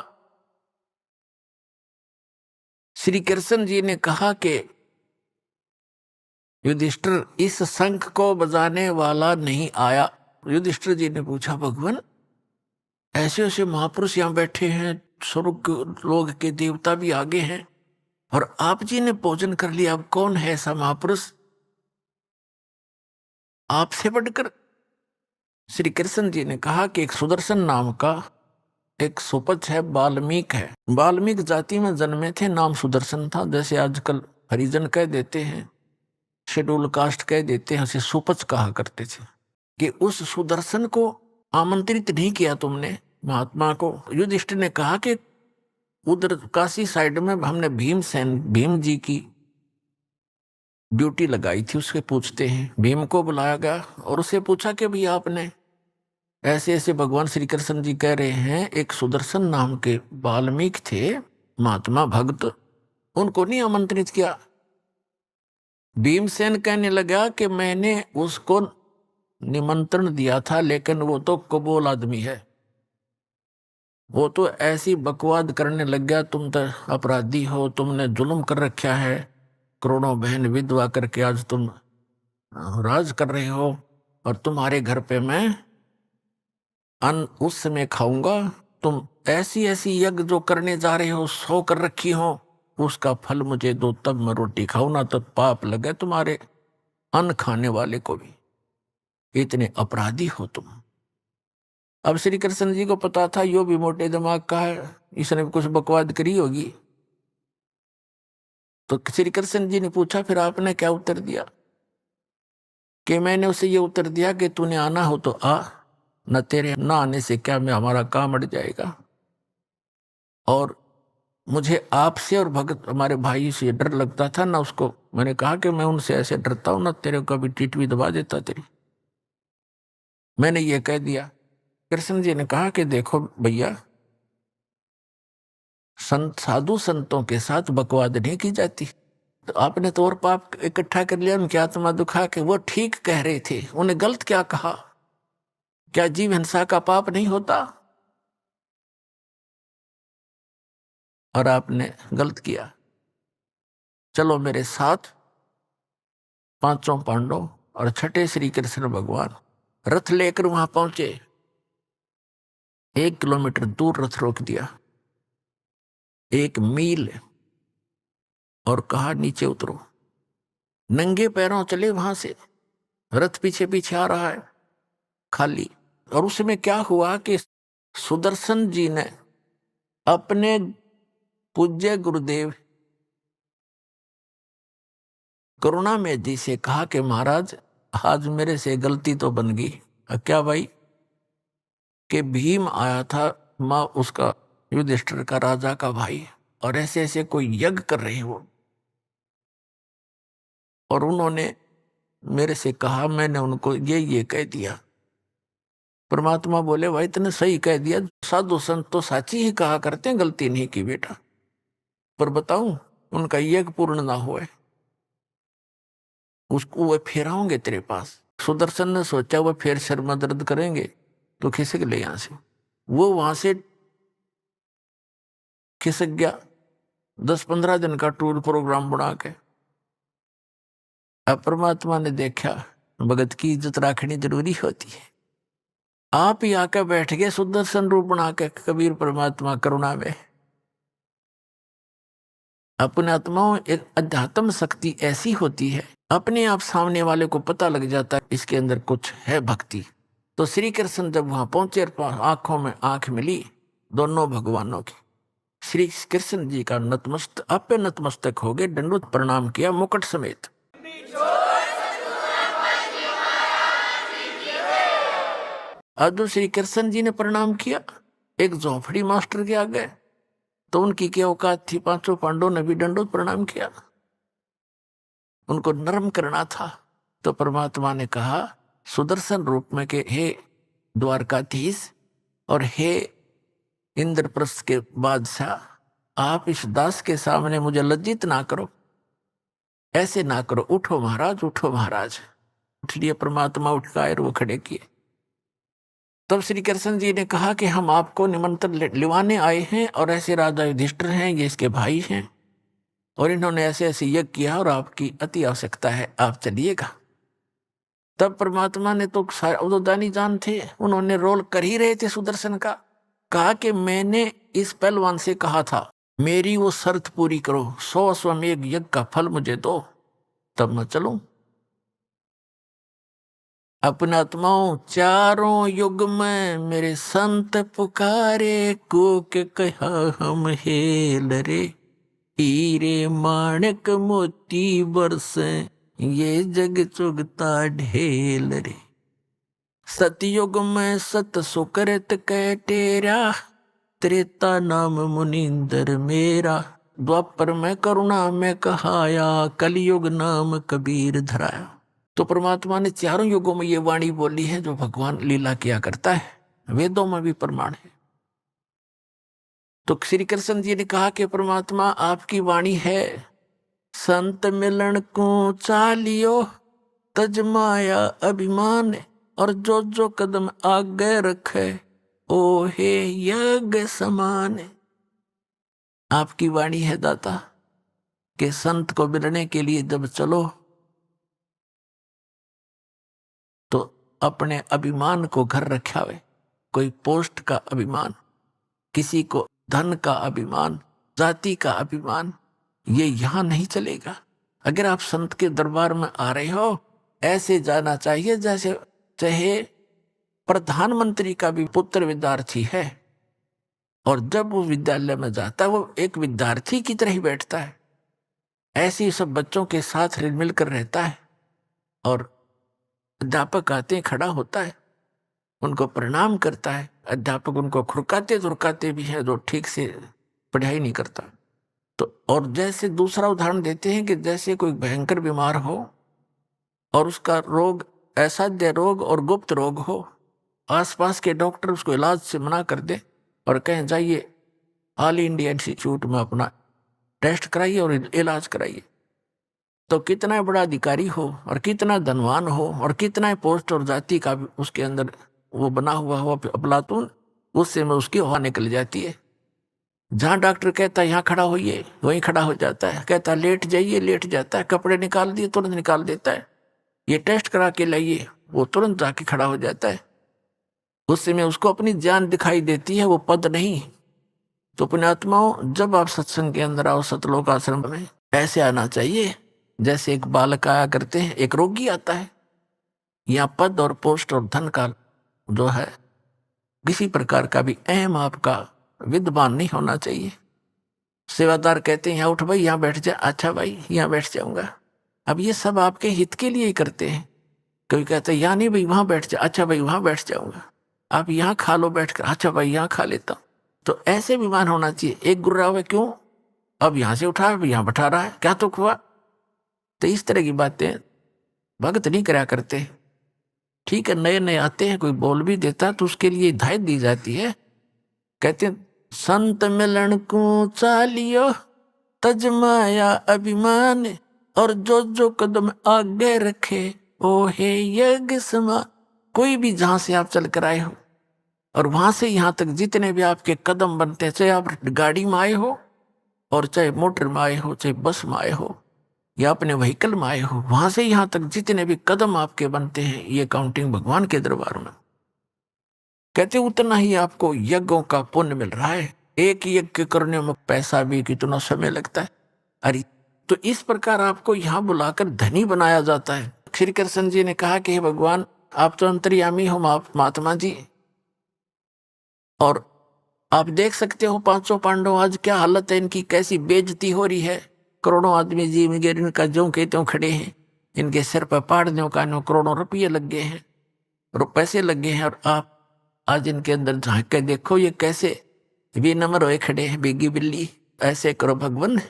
श्री कृष्ण जी ने कहा कि युधिष्ठिर इस शंख को बजाने वाला नहीं आया। युधिष्ठिर जी ने पूछा भगवान ऐसे ऐसे महापुरुष यहाँ बैठे हैं, स्वर्ग लोग के देवता भी आगे हैं और आप जी ने भोजन कर लिया, अब कौन है ऐसा महापुरुष आपसे बढ़कर? श्री कृष्ण जी ने कहा कि एक सुदर्शन नाम का एक सुपच है, वाल्मीक है, वाल्मीक जाति में जन्मे थे, नाम सुदर्शन था। जैसे आजकल हरिजन कह देते हैं, शेड्यूल कास्ट कह देते हैं, उसे सुपच कहा करते थे। कि उस सुदर्शन को आमंत्रित नहीं किया तुमने महात्मा को? युधिष्ठिर ने कहा कि उधर काशी साइड में हमने भीम जी की ड्यूटी लगाई थी, उसके पूछते हैं। भीम को बुलाया गया और उससे पूछा कि भाई आपने ऐसे ऐसे भगवान श्री कृष्ण जी कह रहे हैं, एक सुदर्शन नाम के वाल्मीकि थे महात्मा भक्त, उनको नहीं आमंत्रित किया? भीमसेन कहने लगा कि मैंने उसको निमंत्रण दिया था, लेकिन वो तो कबूल आदमी है, वो तो ऐसी बकवाद करने लग गया, तुम तो अपराधी हो, तुमने जुल्म कर रखा है, करोड़ों बहन विधवा करके आज तुम राज कर रहे हो और तुम्हारे घर पे मैं अन्न उस समय खाऊंगा, तुम ऐसी ऐसी यज्ञ जो करने जा रहे हो, 100 कर रखी हो, उसका फल मुझे दो, तब मैं रोटी खाऊं, ना तो पाप लगे तुम्हारे अन्न खाने वाले को भी, इतने अपराधी हो तुम। अब श्री कृष्ण जी को पता था यो भी मोटे दिमाग का है, इसने कुछ बकवाद करी होगी। तो श्री कृष्ण जी ने पूछा फिर आपने क्या उत्तर दिया? कि मैंने उसे ये उत्तर दिया कि तूने आना हो तो आ, न तेरे न आने से क्या मैं हमारा काम अड़ जाएगा, और मुझे आपसे और भगत हमारे भाई से डर लगता था ना उसको। मैंने कहा कि मैं उनसे ऐसे डरता हूं ना, तेरे को कभी टीट भी दबा देता तेरी। मैंने ये कह दिया। कृष्ण जी ने कहा कि देखो भैया, साधु संतों के साथ बकवाद नहीं की जाती। तो आपने तो और पाप इकट्ठा कर लिया, उनकी आत्मा दुखा के। वो ठीक कह रहे थे, उन्हें गलत क्या कहा? क्या जीव हिंसा का पाप नहीं होता? और आपने गलत किया। चलो मेरे साथ। पांचों पांडव और छठे श्री कृष्ण भगवान रथ लेकर वहां पहुंचे। 1 किलोमीटर दूर रथ रोक दिया, 1 मील, और कहा नीचे उतरो। नंगे पैरों चले वहां से, रथ पीछे पीछे आ रहा है खाली। और उसमें क्या हुआ कि सुदर्शन जी ने अपने पूज्य गुरुदेव करुणामय जी से कहा कि महाराज आज मेरे से गलती तो बन गई। क्या भाई? कि भीम आया था, माँ उसका युधिष्ठिर का राजा का भाई, और ऐसे ऐसे कोई यज्ञ कर रहे हो, और उन्होंने मेरे से कहा, मैंने उनको ये कह दिया। परमात्मा बोले भाई तूने सही कह दिया, साधु संत तो साची ही कहा करते हैं, गलती नहीं की बेटा। पर बताऊं, उनका यज्ञ पूर्ण ना हुए, उसको वो फिर आओगे तेरे पास। सुदर्शन ने सोचा वो फिर सिर में दर्द करेंगे तो खिसक ले यहां से। वो वहां से खिसक गया। 10-15 दिन का टूर प्रोग्राम बना के अब परमात्मा ने देखा भगत की इज्जत रखनी जरूरी होती है। आप ही आके बैठ गए सुदर्शन रूप बना के कबीर परमात्मा करुणा में। अपने आत्माओं एक अध्यात्म शक्ति ऐसी होती है, अपने आप सामने वाले को पता लग जाता है इसके अंदर कुछ है भक्ति। तो श्री कृष्ण जब वहां पहुंचे, आंखों में आंख मिली दोनों भगवानों की, श्री कृष्ण जी का नतमस्तक हो गए, दंडवत प्रणाम किया मुकुट समेत। अब श्री कृष्ण जी ने प्रणाम किया एक झोंपड़ी मास्टर के आगे, तो उनकी क्या औकात थी, पांचों पांडवों ने भी दंडवत प्रणाम किया, उनको नरम करना था। तो परमात्मा ने कहा सुदर्शन रूप में के हे द्वारकाधीश और हे इंद्रप्रस्थ के बादशाह, आप इस दास के सामने मुझे लज्जित ना करो, ऐसे ना करो, उठो महाराज, उठो महाराज। उठ लिए परमात्मा, उठ के आए और वो खड़े किए। तब श्री कृष्ण जी ने कहा कि हम आपको निमंत्रण लिवाने आए हैं और ऐसे राजा युधिष्ठिर हैं, ये इसके भाई हैं और इन्होंने ऐसे ऐसे यज्ञ किया और आपकी अति आवश्यकता है, आप चलिएगा। तब परमात्मा ने तो दानी जान थे, उन्होंने रोल कर ही रहे थे सुदर्शन का, कहा कि मैंने इस पहलवान से कहा था मेरी वो शर्त पूरी करो, 100 अश्वमेध यज्ञ का फल मुझे दो, तब मैं चलूं। अपना आत्माओं चारों युग में मेरे संत पुकारे, को के कहा हम हेल रे, हीरे माणक मोती बरसे, ये जग चुगता ढेल रे। सतयुग में सत सुकृत कह टेरा, त्रेता नाम मुनिंदर मेरा, द्वापर में करुणा में कहाया, कलयुग नाम कबीर धराया। तो परमात्मा ने चारों युगों में ये वाणी बोली है जो भगवान लीला किया करता है, वेदों में भी प्रमाण है। तो श्री कृष्ण जी ने कहा कि परमात्मा आपकी वाणी है, संत मिलन को चालियो, तजमाया अभिमान, और जो जो कदम आगे रखे ओ हे यज्ञ समान। आपकी वाणी है दाता कि संत को मिलने के लिए जब चलो तो अपने अभिमान को घर रखावे, कोई पोस्ट का अभिमान, किसी को धन का अभिमान, जाति का अभिमान, ये यहां नहीं चलेगा। अगर आप संत के दरबार में आ रहे हो, ऐसे जाना चाहिए जैसे चाहे प्रधानमंत्री का भी पुत्र विद्यार्थी है, और जब वो विद्यालय में जाता है वो एक विद्यार्थी की तरह ही बैठता है, ऐसे ही सब बच्चों के साथ मिलकर रहता है। और अध्यापक आते हैं, खड़ा होता है, उनको प्रणाम करता है। अध्यापक उनको खुरकाते धुरकाते भी है जो ठीक से पढ़ाई नहीं करता। तो और जैसे दूसरा उदाहरण देते हैं कि जैसे कोई भयंकर बीमार हो और उसका रोग असाध्य रोग और गुप्त रोग हो, आसपास के डॉक्टर उसको इलाज से मना कर दे और कहें जाइए ऑल इंडिया इंस्टीट्यूट में अपना टेस्ट कराइए और इलाज कराइए, तो कितना बड़ा अधिकारी हो और कितना धनवान हो और कितना पोस्ट और जाति का भी उसके अंदर वो बना हुआ हो अपलातून, उससे में उसकी हवा निकल जाती है। जहाँ डॉक्टर कहता है यहाँ खड़ा होइए, वहीं खड़ा हो जाता है, कहता है लेट जाइए, लेट जाता है, कपड़े निकाल दिए तुरंत निकाल देता है, ये टेस्ट करा के लाइए, वो तुरंत जाके खड़ा हो जाता है। उससे में उसको अपनी जान दिखाई देती है, वो पद नहीं। तो पुण्यात्माओं, जब आप सत्संग के अंदर आओ, सतलोक आश्रम में ऐसे आना चाहिए जैसे एक बालक आया करते हैं, एक रोगी आता है। यहाँ पद और पोस्ट और धन का जो है किसी प्रकार का भी अहम आपका विद्वान नहीं होना चाहिए। सेवादार कहते हैं यहाँ उठ भाई, यहाँ बैठ जा, अच्छा भाई यहाँ बैठ जाऊंगा। अब ये सब आपके हित के लिए ही करते हैं। कोई कहता है यहाँ नहीं भाई वहां बैठ जा, अच्छा भाई वहां बैठ जाऊंगा। आप यहाँ खा लो बैठ कर, अच्छा भाई यहाँ खा लेता हूं। तो ऐसे विमान होना चाहिए। एक गुर्रा हुआ क्यों, अब यहाँ से उठा यहाँ बैठा रहा है, क्या तो हुआ। तो इस तरह की बातें भगत नहीं करा करते। ठीक है, नए नए आते हैं, कोई बोल भी देता तो उसके लिए हिदायत दी जाती है। कहते हैं संत मिलन को चालियो, तजमाया अभिमान, और जो जो कदम आगे रखे ओ हे यज्ञ समान। कोई भी जहां से आप चल कर आए हो और वहां से यहां तक जितने भी आपके कदम बनते हैं, चाहे आप गाड़ी में आए हो और चाहे मोटर में आए हो, चाहे बस में आए हो, या अपने व्हीकल में आए हो, वहां से यहां तक जितने भी कदम आपके बनते हैं, ये काउंटिंग भगवान के दरबार में। कहते उतना ही आपको यज्ञों का पुण्य मिल रहा है। एक यज्ञ करने में पैसा भी कितना समय लगता है। अरे तो इस प्रकार आपको यहाँ बुलाकर धनी बनाया जाता है। श्री कृष्ण जी ने कहा कि हे भगवान, आप तो अंतर्यामी हो महात्मा जी, और आप देख सकते हो पांचों पांडव आज क्या हालत है इनकी, कैसी बेइज्जती हो रही है। करोड़ों आदमी जी वगैरह इनका जो के त्यों खड़े हैं, इनके सिर पर पाड़ने का करोड़ों रुपये लग गए हैं, पैसे लग गए हैं, और आप आज इनके अंदर झांक के देखो ये कैसे बेनम्र होए खड़े हैं, बेगी बिल्ली। ऐसे करो भगवान,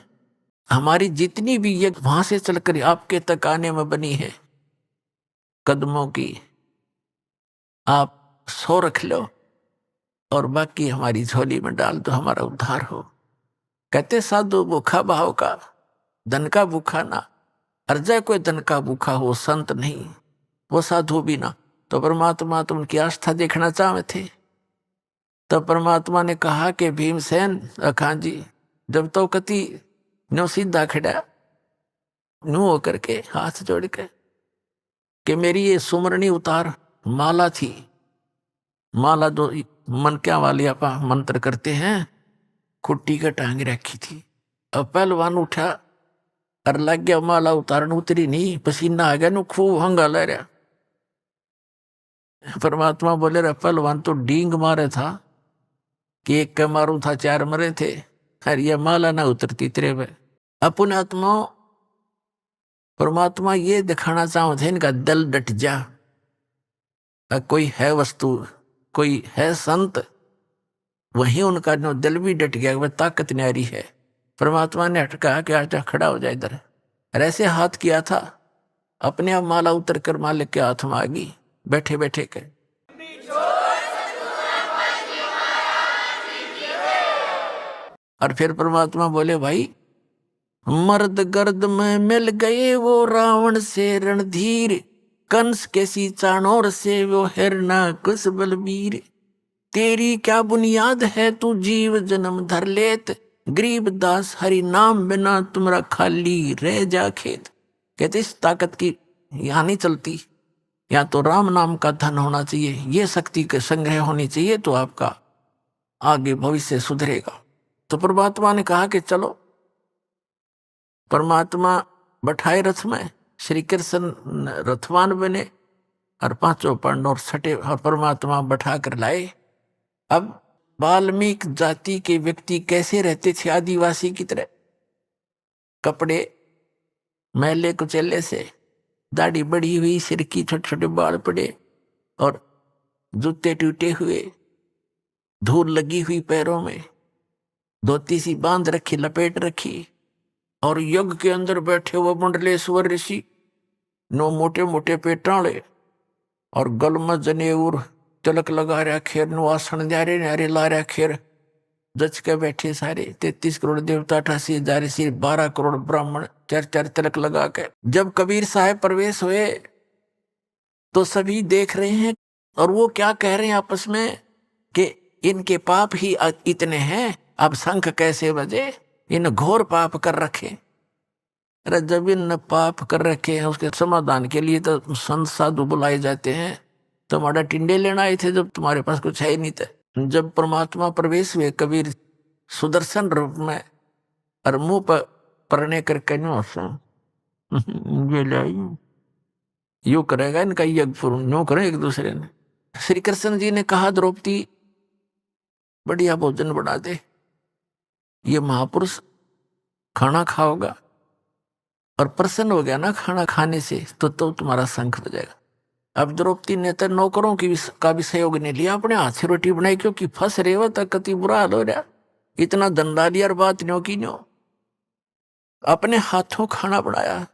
हमारी जितनी भी ये वहां से चलकर आपके तक आने में बनी है कदमों की, आप 100 रख लो और बाकी हमारी झोली में डाल दो, हमारा उद्धार हो। कहते साधु भूखा भाव का, धन का भूखा ना। अर्जय कोई धन का भूखा हो, संत नहीं, वो साधु भी ना। तो परमात्मा तो उनकी आस्था देखना चाहते थे। तब परमात्मा ने कहा कि भीमसेन अखान जी, जब तो कति नो सीधा खड़ा नो होकर के हाथ जोड़ के कि मेरी ये सुमरणी उतार। माला थी, माला दो मन क्या वाली आप मंत्र करते हैं, खुट्टी का टांग रखी थी। अब पहलवान उठा और लग गया माला उतारन, उतरी नहीं, पसीना आ गया, नु खूब हंगा ले रहा। परमात्मा बोले रे पहलवान तो डींग मारे था कि एक के मारू था 4 मरे थे, अरे ये माला ना उतरती तेरे पे। अपने आत्मा परमात्मा ये दिखाना चाहते थे इनका दिल डट जा। कोई है वस्तु, कोई है संत, वहीं उनका जो दिल भी डट गया, वह ताकत न्यारी है। परमात्मा ने हटका कि आजा खड़ा हो जाए इधर, और ऐसे हाथ किया था, अपने आप माला उतर कर मालिक के हाथ में आ गई बैठे बैठे के। और फिर परमात्मा बोले भाई, मर्द गर्द में मिल गए वो रावण से रणधीर, कंस के सी चाणोर से वो हिरना कुश बलबीर। तेरी क्या बुनियाद है तू जीव जन्म धर लेत, गरीब दास हरि नाम बिना तुम्हारा खाली रह जा खेत। कहते इस ताकत की यहाँ नहीं चलती, या तो राम नाम का धन होना चाहिए, ये शक्ति के संग्रह होनी चाहिए, तो आपका आगे भविष्य सुधरेगा। तो परमात्मा ने कहा कि चलो। परमात्मा बैठाए रथ में, श्री कृष्ण रथवान बने और पांचों पांडव छठे और परमात्मा बैठा कर लाए। अब वाल्मीकि जाति के व्यक्ति कैसे रहते थे, आदिवासी की तरह, कपड़े मैले कुचेले से, दाढ़ी बड़ी हुई, सिर की छोटे छोटे बाल पड़े और जूते टूटे हुए, धूल लगी हुई पैरों में, धोती सी बांध रखी, लपेट रखी, और यज्ञ के अंदर बैठे हुए मंडलेश्वर ऋषि, 9 मोटे मोटे पेटाले और गल में जनेऊर तिलक लगा रहा खेर, नो आसन न्यारे न्यारे ला रहा खेर, जच के बैठे सारे 33 करोड़ देवता, 88,000 ऋषि, 12 करोड़ ब्राह्मण, 4 तिलक लगा के। जब कबीर साहब प्रवेश हुए तो सभी देख रहे हैं, और वो क्या कह रहे हैं आपस में कि इनके पाप ही इतने हैं, अब शंख कैसे बजे, इन घोर पाप कर रखे। अरे जब इन पाप कर रखे हैं उसके समाधान के लिए तो संत साधु बुलाए जाते हैं। तुम्हारा टिंडे लेना आए थे जब तुम्हारे पास कुछ है ही नहीं था। जब परमात्मा प्रवेश हुए कबीर सुदर्शन रूप में, और मुंह पर परने करके यू करेगा इनका यज्ञ पूर्ण, नो करे एक दूसरे ने। श्री कृष्ण जी ने कहा द्रौपदी बढ़िया भोजन बना दे, ये महापुरुष खाना खाओगा और प्रसन्न हो गया ना खाना खाने से, तो तुम्हारा शंख बजेगा। अब द्रौपदी ने तो नौकरों का भी सहयोग नहीं लिया, अपने हाथ से रोटी बनाई, क्योंकि फंस रहे हो तक कति बुरा हाल हो रहा, इतना धंधा लिया और बात न्यो की न्यो। अपने हाथों खाना बनाया,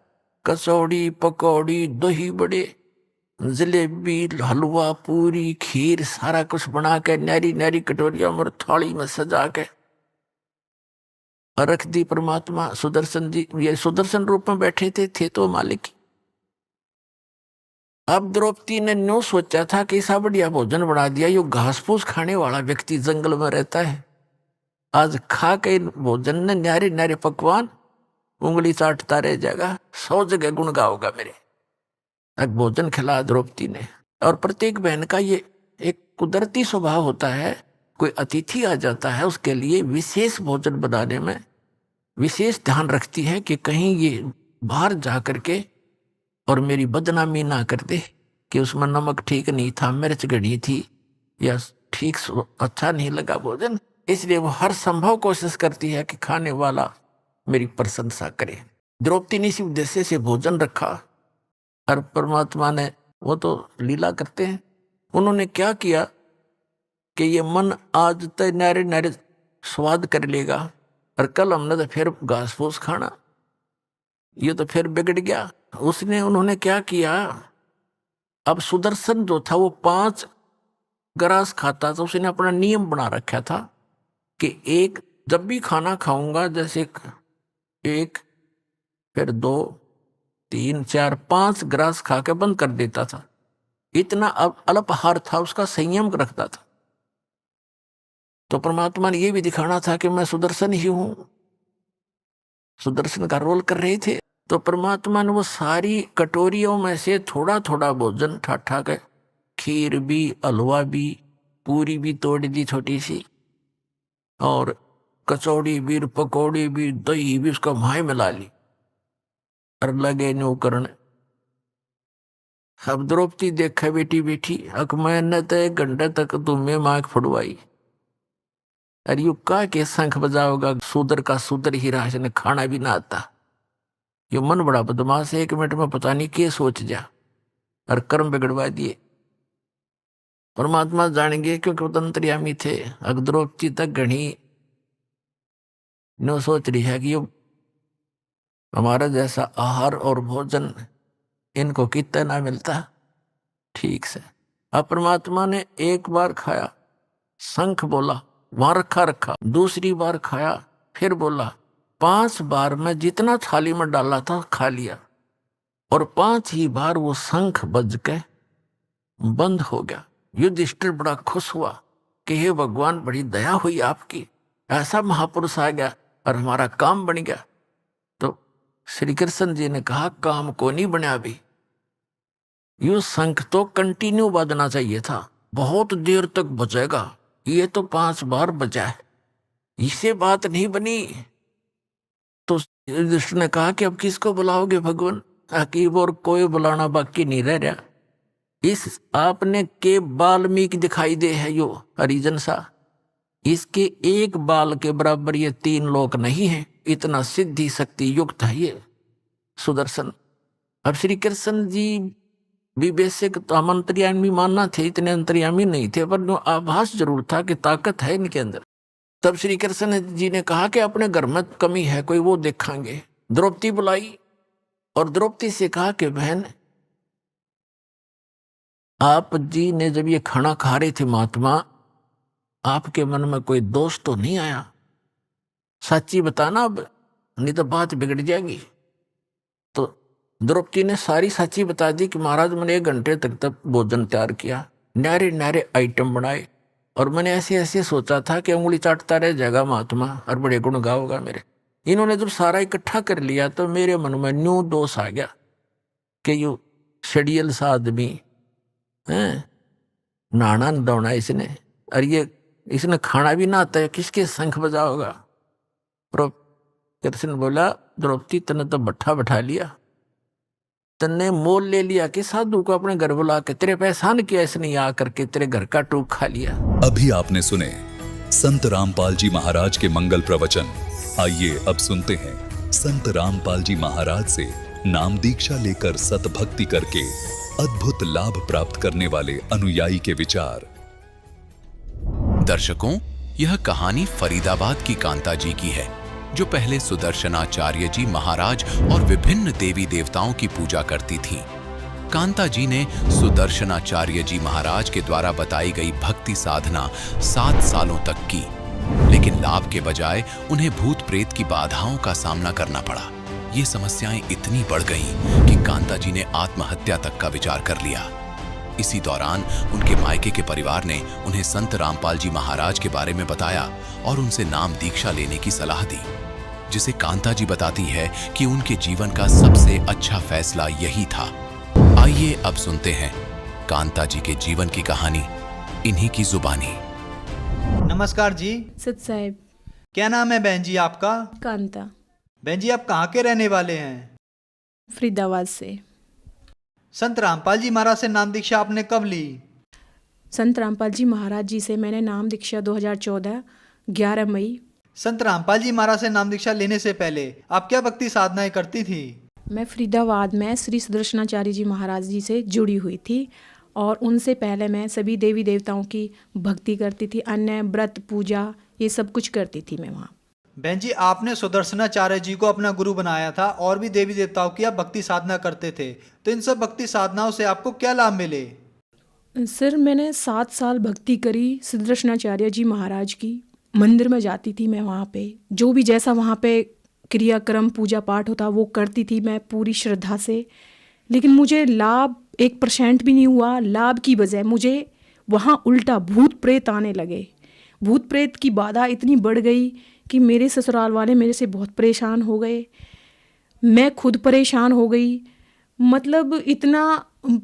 कचौड़ी पकौड़ी, दही बड़े, जलेबी, हलवा, पूरी, खीर, सारा कुछ बना के न्यारी न्यारी कटोरिया में थाली में सजा के रख दी। परमात्मा सुदर्शन जी ये सुदर्शन रूप में बैठे थे तो मालिक। अब द्रौपदी ने न्यू सोचा था कि ऐसा बढ़िया भोजन बना दिया, यो घास फूस खाने वाला व्यक्ति जंगल में रहता है, आज खा के भोजन ने न्यारे न्यारे पकवान उंगली चाटता रह जाएगा, 100 जगह गुण गाओगा मेरे। अब भोजन खिला द्रौपदी ने। और प्रत्येक बहन का ये एक कुदरती स्वभाव होता है, कोई अतिथि आ जाता है उसके लिए विशेष भोजन बनाने में विशेष ध्यान रखती है कि कहीं ये बाहर जा करके और मेरी बदनामी ना कर दे कि उसमें नमक ठीक नहीं था, मिर्च गड़ी थी, या ठीक अच्छा नहीं लगा भोजन। इसलिए वो हर संभव कोशिश करती है कि खाने वाला मेरी प्रशंसा करे। द्रौपदी ने इसी उद्देश्य से भोजन रखा और परमात्मा ने, वो तो लीला करते हैं, उन्होंने क्या किया कि ये मन आज तक नारे नारे स्वाद कर लेगा और कल हमने तो फिर घास फूस खाना, ये तो फिर बिगड़ गया। उन्होंने क्या किया, अब सुदर्शन जो था वो 5 ग्रास खाता था। उसने अपना नियम बना रखा था कि एक जब भी खाना खाऊंगा, जैसे 1 फिर 2 3 4 5 ग्रास खा के बंद कर देता था। इतना अल्पाहार था, उसका संयम रखता था। तो परमात्मा ने ये भी दिखाना था कि मैं सुदर्शन ही हूं, सुदर्शन का रोल कर रहे थे। तो परमात्मा ने वो सारी कटोरियों में से थोड़ा थोड़ा भोजन ठाठा के, खीर भी, हलवा भी, पूरी भी तोड़ दी छोटी सी, और कचौड़ी भी, पकौड़ी भी, दही भी, उसका माय मिला ली और लगे न्यू करने। अब द्रौपदी देखा बेटी बेटी, अक मैंने तो 1 घंटे तक तुम्हें मांग फुड़वाई, अरे यू का के शंख बजाओगा, शूदर का शूदर ही राज ने खाना भी ना आता। यो मन बड़ा बदमाश है, 1 मिनट में पता नहीं क्या सोच जा और कर्म बिगड़वा दिए। परमात्मा जानेंगे क्योंकि वो अंतर्यामी थे। अगर द्रौपदी तक घनी नो सोच रही है कि यो हमारा जैसा आहार और भोजन इनको कितना ना मिलता, ठीक से। अब परमात्मा ने एक बार खाया, शंख बोला, वहां रखा, दूसरी बार खाया, फिर बोला, 5 बार में जितना थाली में डाला था खा लिया, और 5 ही बार वो शंख बज के बंद हो गया। युधिष्ठिर बड़ा खुश हुआ कि हे भगवान, बड़ी दया हुई आपकी, ऐसा महापुरुष आ गया और हमारा काम बन गया। तो श्री कृष्ण जी ने कहा, काम को नहीं बना भी, यू शंख तो कंटिन्यू बजना चाहिए था, बहुत देर तक बजेगा, ये तो 5 बार बजा है, इससे बात नहीं बनी। तो युधिष्ठिर ने कहा कि अब किसको बुलाओगे भगवान, अकीब और कोई बुलाना बाकी नहीं रह रहा। इस आपने के वाल्मीकि दिखाई दे है यो हरिजन सा, इसके 1 बाल के बराबर ये 3 लोक नहीं है, इतना सिद्धि शक्ति युक्त है ये सुदर्शन। अब श्री कृष्ण जी भी बेसिक तो हम अंतर्यामी मानना थे, इतने अंतर्यामी नहीं थे, पर आभास जरूर था कि ताकत है इनके अंदर। तब श्री कृष्ण जी ने कहा कि अपने घर में कमी है कोई, वो देखेंगे। द्रौपदी बुलाई और द्रौपदी से कहा कि बहन, आप जी ने जब ये खाना खा रहे थे महात्मा, आपके मन में कोई दोष तो नहीं आया? सच्ची बताना, अब नहीं तो बात बिगड़ जाएगी। तो द्रौपदी ने सारी सच्ची बता दी कि महाराज, मैंने 1 घंटे तक भोजन तैयार किया, नारे नारे आइटम बनाए, और मैंने ऐसे ऐसे सोचा था कि उंगली चाटता रह जाएगा महात्मा और बड़े गुण गाओगा मेरे। इन्होंने जब सारा इकट्ठा कर लिया तो मेरे मन में न्यू दोष आ गया कि यू शेडियल सा आदमी है, नहाना दौड़ा इसने, और ये इसने खाना भी ना आता है, किसके शंख बजा होगा। कृष्ण बोला, द्रौपदी तने तो भट्ठा बैठा लिया, तन्ने मोल ले लिया कि साधु को अपने घर बुला के तेरे पे एहसान किया इसने, आ करके तेरे घर का टूक खा लिया। अभी आपने सुने संत रामपाल जी महाराज के मंगल प्रवचन। आइए अब सुनते हैं संत रामपाल जी महाराज से नाम दीक्षा लेकर सतभक्ति करके अद्भुत लाभ प्राप्त करने वाले अनुयायी के विचार। दर्शकों, यह कहानी फरीदाबाद की कांता जी की है, जो पहले सुदर्शनाचार्य जी महाराज और विभिन्न देवी देवताओं की पूजा करती थीं। कांता जी ने सुदर्शनाचार्य जी महाराज के द्वारा बताई गई भक्ति साधना 7 सालों तक की, लेकिन लाभ के बजाय उन्हें भूत प्रेत की बाधाओं का सामना करना पड़ा। ये समस्याएं इतनी बढ़ गईं कि कांता जी ने आत्महत्या तक का विचार कर लिया। इसी दौरान उनके मायके के परिवार ने उन्हें संत रामपाल जी महाराज के बारे में बताया और उनसे नाम दीक्षा लेने की सलाह दी। जिसे कांता जी बताती है कि उनके जीवन का सबसे अच्छा फैसला यही था। आइए अब सुनते हैं कांता जी के जीवन की कहानी इन्हीं की जुबानी। नमस्कार जी। सत साहेब। क्या नाम है बहन जी आपका? कांता। बहन जी आप कहाँ के रहने वाले हैं? फरीदाबाद से। संत रामपाल जी महाराज से नाम दीक्षा आपने कब ली? संत रामपाल जी महाराज जी से मैंने नाम दीक्षा 2014 11 मई। संत रामपाल जी महाराज से नाम दीक्षा लेने से पहले आप क्या भक्ति साधनाएं करती थी? मैं फरीदाबाद में श्री सुदर्शनाचार्य जी महाराज जी से जुड़ी हुई थी और उनसे पहले मैं सभी देवी देवताओं की भक्ति करती थी, अन्य व्रत पूजा ये सब कुछ करती थी मैं वहाँ। बहन जी आपने सुदर्शनाचार्य जी को अपना गुरु बनाया था और भी देवी देवताओं की आप भक्ति साधना करते थे, तो इन सब भक्ति साधनाओं से आपको क्या लाभ मिले? सर मैंने 7 साल भक्ति करी सुदर्शनाचार्य जी महाराज की। मंदिर में जाती थी मैं, वहाँ पे जो भी जैसा वहाँ पे क्रियाक्रम पूजा पाठ होता वो करती थी मैं पूरी श्रद्धा से, लेकिन मुझे लाभ 1% भी नहीं हुआ। लाभ की बजाय मुझे वहाँ उल्टा भूत प्रेत आने लगे। भूत प्रेत की बाधा इतनी बढ़ गई कि मेरे ससुराल वाले मेरे से बहुत परेशान हो गए, मैं खुद परेशान हो गई। मतलब इतना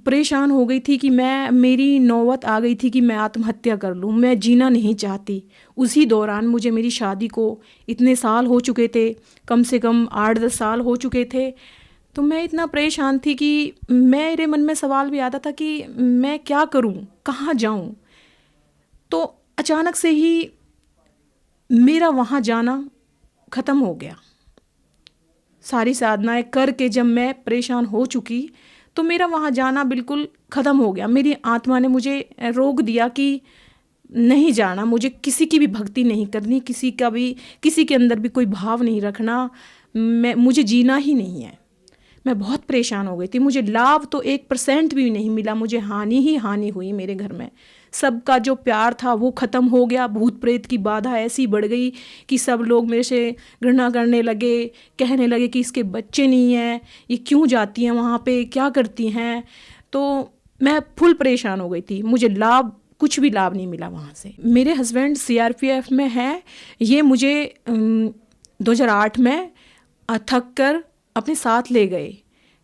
परेशान हो गई थी कि मेरी नौबत आ गई थी कि मैं आत्महत्या कर लूँ, मैं जीना नहीं चाहती। उसी दौरान मुझे मेरी शादी को इतने साल हो चुके थे, कम से कम 8-10 साल हो चुके थे, तो मैं इतना परेशान थी कि मेरे मन में सवाल भी आता था कि मैं क्या करूँ, कहाँ जाऊँ। तो अचानक से ही मेरा वहाँ जाना ख़त्म हो गया। सारी साधनाएं करके जब मैं परेशान हो चुकी तो मेरा वहाँ जाना बिल्कुल ख़त्म हो गया। मेरी आत्मा ने मुझे रोक दिया कि नहीं जाना, मुझे किसी की भी भक्ति नहीं करनी, किसी के अंदर भी कोई भाव नहीं रखना, मुझे जीना ही नहीं है। मैं बहुत परेशान हो गई थी। मुझे लाभ तो 1% भी नहीं मिला, मुझे हानि ही हानि हुई। मेरे घर में सबका जो प्यार था वो ख़त्म हो गया। भूत प्रेत की बाधा ऐसी बढ़ गई कि सब लोग मेरे से घृणा करने लगे, कहने लगे कि इसके बच्चे नहीं हैं, ये क्यों जाती हैं वहाँ पे, क्या करती हैं। तो मैं फुल परेशान हो गई थी। मुझे कुछ भी लाभ नहीं मिला वहाँ से। मेरे हस्बैंड CRPF में हैं। ये मुझे 2008 में थक कर अपने साथ ले गए,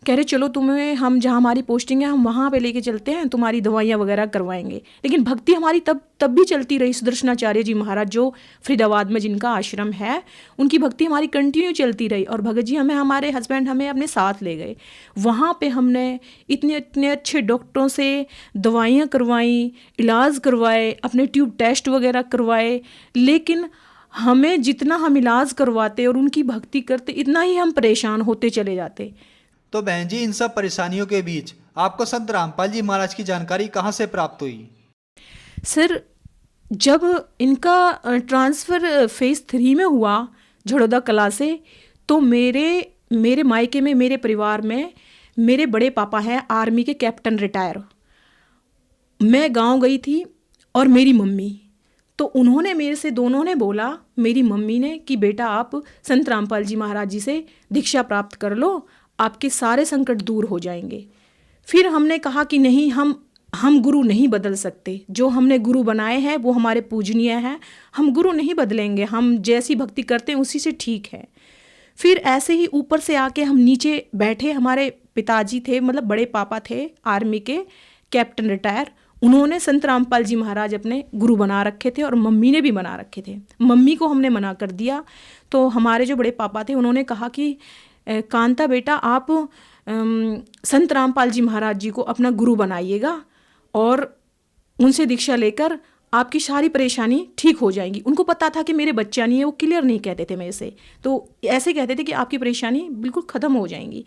कह रहे चलो तुम्हें हम जहाँ हमारी पोस्टिंग है हम वहाँ पे लेके चलते हैं, तुम्हारी दवाइयाँ वगैरह करवाएंगे। लेकिन भक्ति हमारी तब भी चलती रही। सुदर्शनाचार्य जी महाराज जो फरीदाबाद में जिनका आश्रम है, उनकी भक्ति हमारी कंटिन्यू चलती रही। और भगत जी हमारे हस्बैंड हमें अपने साथ ले गए। वहाँ पे हमने इतने अच्छे डॉक्टरों से दवाइयाँ करवाई, इलाज करवाए, अपने ट्यूब टेस्ट वगैरह करवाए, लेकिन हमें जितना हम इलाज करवाते और उनकी भक्ति करते इतना ही हम परेशान होते चले जाते। तो बहन जी इन सब परेशानियों के बीच आपको संत रामपाल जी महाराज की जानकारी कहाँ से प्राप्त हुई? सर जब इनका ट्रांसफ़र फेज़ 3 में हुआ झड़ौदा कला से, तो मेरे मायके में, मेरे परिवार में मेरे बड़े पापा हैं आर्मी के कैप्टन रिटायर। मैं गांव गई थी और मेरी मम्मी, तो उन्होंने मेरे से, दोनों ने बोला, मेरी मम्मी ने कि बेटा आप संत रामपाल जी महाराज जी से दीक्षा प्राप्त कर लो, आपके सारे संकट दूर हो जाएंगे। फिर हमने कहा कि नहीं, हम गुरु नहीं बदल सकते। जो हमने गुरु बनाए हैं वो हमारे पूजनीय हैं, हम गुरु नहीं बदलेंगे, हम जैसी भक्ति करते हैं उसी से ठीक है। फिर ऐसे ही ऊपर से आके हम नीचे बैठे। हमारे पिताजी थे, मतलब बड़े पापा थे आर्मी के कैप्टन रिटायर, उन्होंने संत रामपाल जी महाराज अपने गुरु बना रखे थे और मम्मी ने भी बना रखे थे। मम्मी को हमने मना कर दिया, तो हमारे जो बड़े पापा थे उन्होंने कहा कि कांता बेटा आप संत रामपाल जी महाराज जी को अपना गुरु बनाइएगा और उनसे दीक्षा लेकर आपकी सारी परेशानी ठीक हो जाएंगी। उनको पता था कि मेरे बच्चा नहीं है, वो क्लियर नहीं कहते थे मेरे से, तो ऐसे कहते थे कि आपकी परेशानी बिल्कुल ख़त्म हो जाएंगी।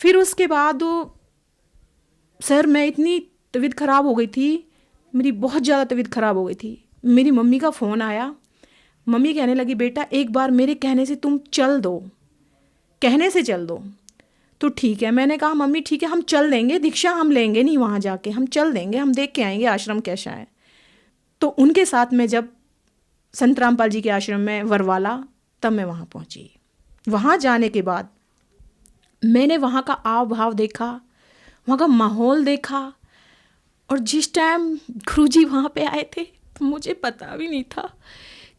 फिर उसके बाद सर मैं इतनी तबीयत ख़राब हो गई थी, मेरी बहुत ज़्यादा तबीयत ख़राब हो गई थी। मेरी मम्मी का फ़ोन आया, मम्मी कहने लगी बेटा एक बार मेरे कहने से तुम चल दो, कहने से चल दो। तो ठीक है, मैंने कहा मम्मी ठीक है हम चल देंगे, दीक्षा हम लेंगे नहीं वहाँ जाके, हम चल देंगे, हम देख के आएंगे आश्रम कैसा है। तो उनके साथ में जब संत रामपाल जी के आश्रम में वरवाला, तब मैं वहाँ पहुँची। वहाँ जाने के बाद मैंने वहाँ का आव भाव देखा, वहाँ का माहौल देखा, और जिस टाइम गुरुजी वहाँ पे आए थे तो मुझे पता भी नहीं था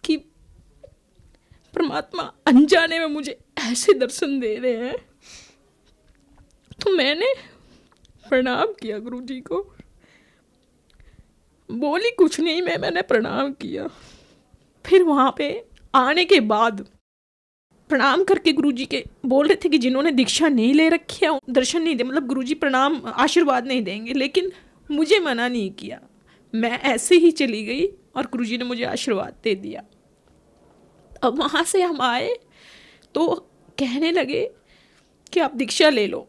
कि परमात्मा अनजाने में मुझे ऐसे दर्शन दे रहे हैं। तो मैंने प्रणाम किया गुरुजी को, बोली कुछ नहीं, मैंने प्रणाम किया। फिर वहाँ पे आने के बाद प्रणाम करके गुरुजी के बोल रहे थे कि जिन्होंने दीक्षा नहीं ले रखी है दर्शन नहीं दे, मतलब गुरुजी प्रणाम आशीर्वाद नहीं देंगे, लेकिन मुझे मना नहीं किया। मैं ऐसे ही चली गई और गुरुजी ने मुझे आशीर्वाद दे दिया। अब वहाँ से हम आए तो कहने लगे कि आप दीक्षा ले लो।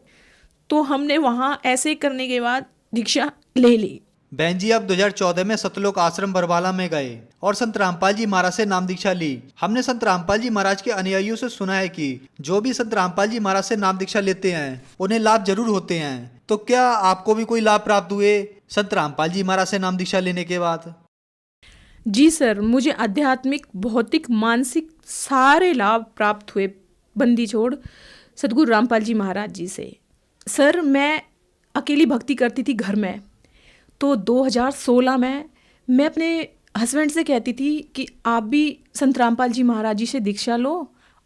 तो हमने वहाँ ऐसे करने के बाद दीक्षा ले ली। बहन जी, अब 2014 में सतलोक आश्रम बरवाला में गए और संत रामपाल जी महाराज से नाम दीक्षा ली। हमने संत रामपाल जी महाराज के अनुयायियों से सुना है कि जो भी संत रामपाल जी महाराज से नाम दीक्षा लेते हैं उन्हें लाभ जरूर होते हैं। तो क्या आपको भी कोई लाभ प्राप्त हुए संत रामपाल जी महाराज से नाम दीक्षा लेने के बाद? जी सर, मुझे आध्यात्मिक, भौतिक, मानसिक सारे लाभ प्राप्त हुए बंदी छोड़ सदगुरु रामपाल जी महाराज जी से। सर, मैं अकेली भक्ति करती थी घर में। तो 2016 में मैं अपने हस्बैंड से कहती थी कि आप भी संत रामपाल जी महाराज जी से दीक्षा लो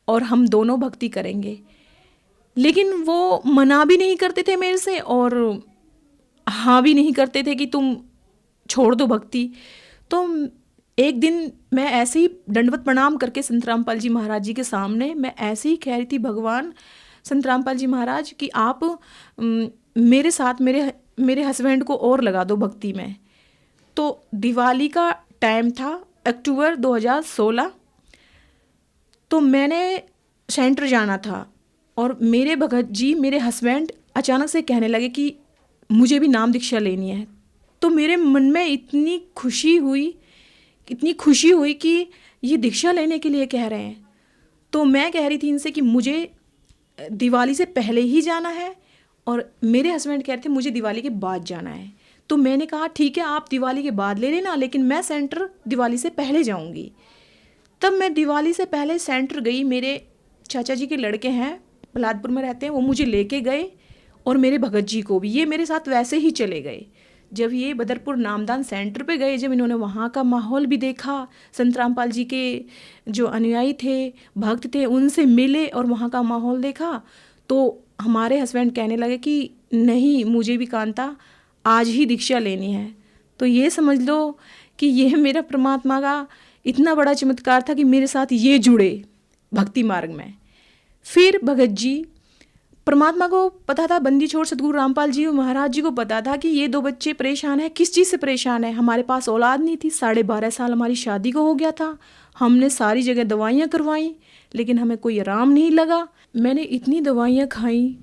और हम दोनों भक्ति करेंगे। लेकिन वो मना भी नहीं करते थे मेरे से और हाँ भी नहीं करते थे कि तुम छोड़ दो भक्ति। तो एक दिन मैं ऐसे ही दंडवत प्रणाम करके संत रामपाल जी महाराज जी के सामने मैं ऐसे ही कह रही थी, भगवान संत रामपाल जी महाराज कि आप मेरे साथ मेरे हस्बैंड को और लगा दो भक्ति में। तो दिवाली का टाइम था, अक्टूबर 2016। तो मैंने सेंटर जाना था और मेरे भगत जी, मेरे हस्बैंड अचानक से कहने लगे कि मुझे भी नाम दीक्षा लेनी है। तो मेरे मन में इतनी खुशी हुई कि ये दीक्षा लेने के लिए कह रहे हैं। तो मैं कह रही थी इनसे कि मुझे दिवाली से पहले ही जाना है और मेरे हस्बैंड कह रहे थे मुझे दिवाली के बाद जाना है। तो मैंने कहा ठीक है, आप दिवाली के बाद ले लेना, लेकिन मैं सेंटर दिवाली से पहले जाऊंगी। तब मैं दिवाली से पहले सेंटर गई। मेरे चाचा जी के लड़के हैं, पलादपुर में रहते हैं, वो मुझे लेके गए और मेरे भगत जी को भी। ये मेरे साथ वैसे ही चले गए। जब ये बदरपुर नामदान सेंटर पे गए, जब इन्होंने वहाँ का माहौल भी देखा, संत रामपाल जी के जो अनुयायी थे, भक्त थे, उनसे मिले और वहाँ का माहौल देखा, तो हमारे हस्बैंड कहने लगे कि नहीं, मुझे भी कांता आज ही दीक्षा लेनी है। तो ये समझ लो कि ये मेरा परमात्मा का इतना बड़ा चमत्कार था कि मेरे साथ ये जुड़े भक्ति मार्ग में। फिर भगत जी, परमात्मा को पता था, बंदी छोड़ सदगुरु रामपाल जी महाराज जी को पता था कि ये दो बच्चे परेशान हैं। किस चीज़ से परेशान है? हमारे पास औलाद नहीं थी। 12.5 साल हमारी शादी को हो गया था। हमने सारी जगह दवाइयाँ करवाई लेकिन हमें कोई आराम नहीं लगा। मैंने इतनी दवाइयाँ खाई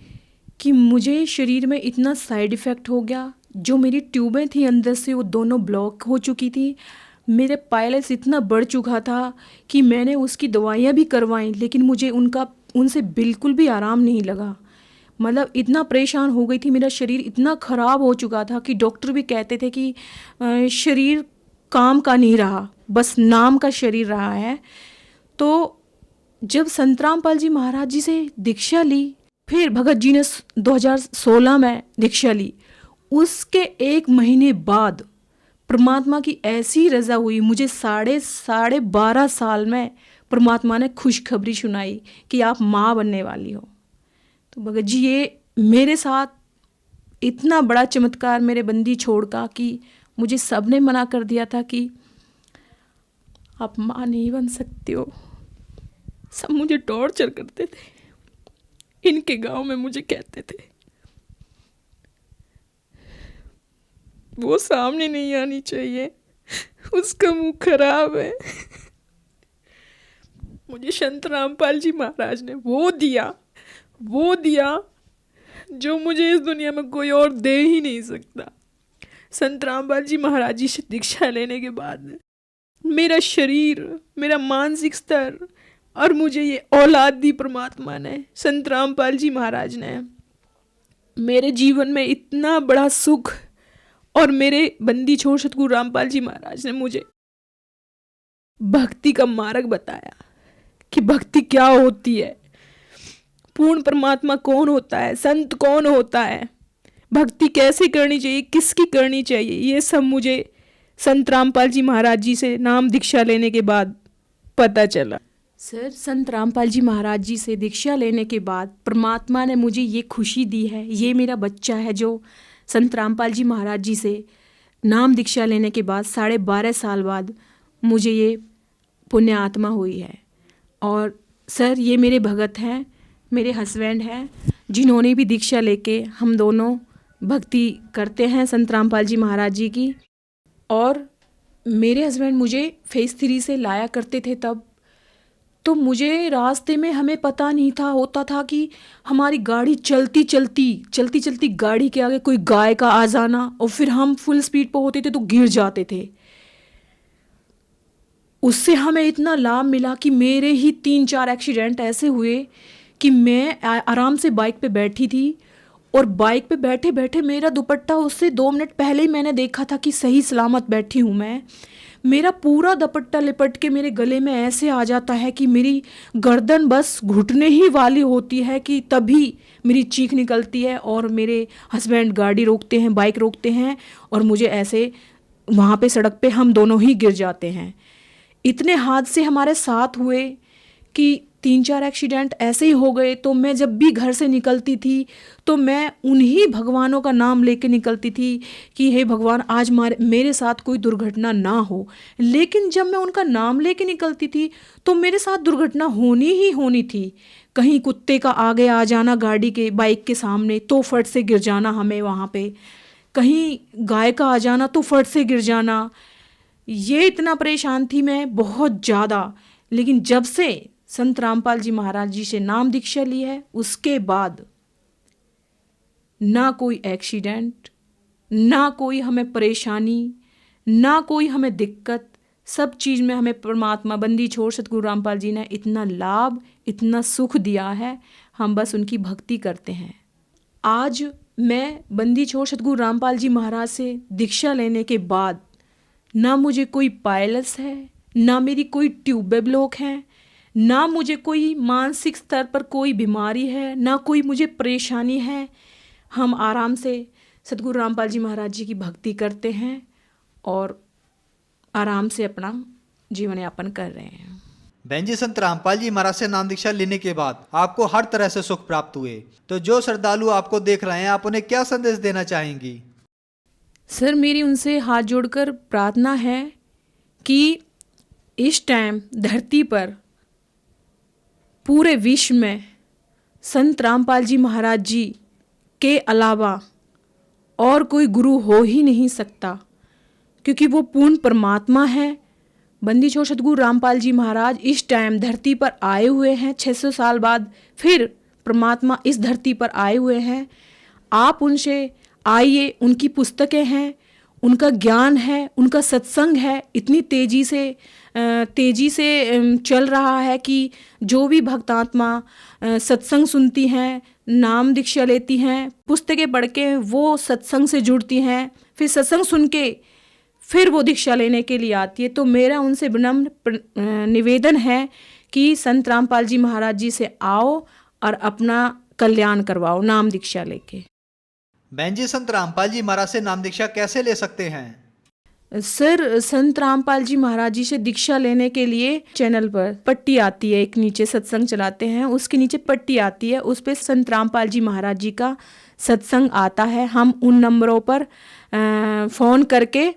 कि मुझे शरीर में इतना साइड इफ़ेक्ट हो गया। जो मेरी ट्यूबें थी अंदर से वो दोनों ब्लॉक हो चुकी थी। मेरे पायलस इतना बढ़ चुका था कि मैंने उसकी दवाइयाँ भी करवाई लेकिन मुझे उनसे बिल्कुल भी आराम नहीं लगा। मतलब इतना परेशान हो गई थी, मेरा शरीर इतना ख़राब हो चुका था कि डॉक्टर भी कहते थे कि शरीर काम का नहीं रहा, बस नाम का शरीर रहा है। तो जब संत रामपाल जी महाराज जी से दीक्षा ली, फिर भगत जी ने 2016 में दीक्षा ली, उसके 1 महीने बाद परमात्मा की ऐसी रज़ा हुई, मुझे 12.5 साल में परमात्मा ने खुशखबरी सुनाई कि आप माँ बनने वाली हो। तो भगत जी, ये मेरे साथ इतना बड़ा चमत्कार मेरे बंदी छोड़ का कि मुझे सबने मना कर दिया था कि आप माँ नहीं बन सकते हो। सब मुझे टॉर्चर करते थे। इनके गांव में मुझे कहते थे वो सामने नहीं आनी चाहिए, उसका मुंह खराब है। मुझे संत रामपाल जी महाराज ने वो दिया जो मुझे इस दुनिया में कोई और दे ही नहीं सकता। संत रामपाल जी महाराज जी से दीक्षा लेने के बाद मेरा शरीर, मेरा मानसिक स्तर और मुझे ये औलाद दी परमात्मा ने, संत रामपाल जी महाराज ने, मेरे जीवन में इतना बड़ा सुख, और मेरे बंदी छोड़ सतगुरु रामपाल जी महाराज ने मुझे भक्ति का मार्ग बताया कि भक्ति क्या होती है, पूर्ण परमात्मा कौन होता है, संत कौन होता है, भक्ति कैसे करनी चाहिए, किसकी करनी चाहिए। ये सब मुझे संत रामपाल जी महाराज जी से नाम दीक्षा लेने के बाद पता चला। सर, संत रामपाल जी महाराज जी से दीक्षा लेने के बाद परमात्मा ने मुझे ये खुशी दी है, ये मेरा बच्चा है जो संत रामपाल जी महाराज जी से नाम दीक्षा लेने के बाद 12.5 साल बाद मुझे ये पुण्य आत्मा हुई है। और सर, ये मेरे भगत हैं, मेरे हस्बैंड हैं, जिन्होंने भी दीक्षा लेके हम दोनों भक्ति करते हैं संत रामपाल जी महाराज जी की। और मेरे हस्बैंड मुझे फेज़ 3 से लाया करते थे तब, तो मुझे रास्ते में हमें पता नहीं था, होता था कि हमारी गाड़ी चलती चलती गाड़ी के आगे कोई गाय का आ जाना, और फिर हम फुल स्पीड पर होते थे तो गिर जाते थे। उससे हमें इतना लाभ मिला कि मेरे ही 3-4 एक्सीडेंट ऐसे हुए कि मैं आराम से बाइक पे बैठी थी, और बाइक पे बैठे बैठे मेरा दुपट्टा उससे 2 मिनट पहले ही मैंने देखा था कि सही सलामत बैठी हूँ मैं, मेरा पूरा दुपट्टा लिपट के मेरे गले में ऐसे आ जाता है कि मेरी गर्दन बस घुटने ही वाली होती है कि तभी मेरी चीख निकलती है। और मेरे हस्बैंड गाड़ी रोकते हैं, बाइक रोकते हैं, और मुझे ऐसे वहाँ पे सड़क पे हम दोनों ही गिर जाते हैं। इतने हादसे हमारे साथ हुए कि 3-4 एक्सीडेंट ऐसे ही हो गए। तो मैं जब भी घर से निकलती थी तो मैं उन्हीं भगवानों का नाम लेके निकलती थी कि हे भगवान, आज मेरे साथ कोई दुर्घटना ना हो। लेकिन जब मैं उनका नाम लेके निकलती थी तो मेरे साथ दुर्घटना होनी ही होनी थी। कहीं कुत्ते का आगे आ जाना गाड़ी के, बाइक के सामने, तो फट से गिर जाना हमें वहाँ पे, कहीं गाय का आ जाना तो फट से गिर जाना। ये इतना परेशान थी मैं बहुत ज़्यादा। लेकिन जब से संत रामपाल जी महाराज जी से नाम दीक्षा ली है, उसके बाद ना कोई एक्सीडेंट, ना कोई हमें परेशानी, ना कोई हमें दिक्कत, सब चीज़ में हमें परमात्मा बंदी छोड़ सतगुरु रामपाल जी ने इतना लाभ, इतना सुख दिया है। हम बस उनकी भक्ति करते हैं। आज मैं बंदी छोड़ सतगुरु रामपाल जी महाराज से दीक्षा लेने के बाद ना मुझे कोई पायलस है, ना मेरी कोई ट्यूब ब्लॉक है, ना मुझे कोई मानसिक स्तर पर कोई बीमारी है, ना कोई मुझे परेशानी है। हम आराम से सतगुरु रामपाल जी महाराज जी की भक्ति करते हैं और आराम से अपना जीवन यापन कर रहे हैं। बहन जी, संत रामपाल जी महाराज से नाम दीक्षा लेने के बाद आपको हर तरह से सुख प्राप्त हुए, तो जो श्रद्धालु आपको देख रहे हैं, आप उन्हें क्या संदेश देना चाहेंगी? सर, मेरी उनसे हाथ जोड़कर प्रार्थना है कि इस टाइम धरती पर पूरे विश्व में संत रामपाल जी महाराज जी के अलावा और कोई गुरु हो ही नहीं सकता, क्योंकि वो पूर्ण परमात्मा है। बंदी छोड़ सतगुरु रामपाल जी महाराज इस टाइम धरती पर आए हुए हैं, 600 साल बाद फिर परमात्मा इस धरती पर आए हुए हैं। आप उनसे आइए, उनकी पुस्तकें हैं, उनका ज्ञान है, उनका सत्संग है, इतनी तेज़ी से चल रहा है कि जो भी भक्तात्मा सत्संग सुनती हैं, नाम दीक्षा लेती हैं, पुस्तकें पढ़ के वो सत्संग से जुड़ती हैं, फिर सत्संग सुन के फिर वो दीक्षा लेने के लिए आती है। तो मेरा उनसे विनम्र निवेदन है कि संत रामपाल जी महाराज जी से आओ और अपना कल्याण करवाओ नाम दीक्षा लेके। बहन जी, संत रामपाल जी महाराज से नाम दीक्षा कैसे ले सकते हैं? सर, संत रामपाल जी महाराज जी से दीक्षा लेने के लिए चैनल पर पट्टी आती है, एक नीचे सत्संग चलाते हैं, उसके नीचे पट्टी आती है, उस पर संत रामपाल जी महाराज जी का सत्संग आता है। हम उन नंबरों पर फ़ोन करके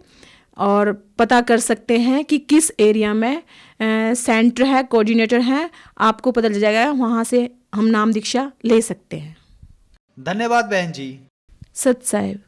और पता कर सकते हैं कि किस एरिया में सेंटर है, कोऑर्डिनेटर है, आपको पता चल जाएगा, वहाँ से हम नाम दीक्षा ले सकते हैं। धन्यवाद बहन जी। सत साहिब।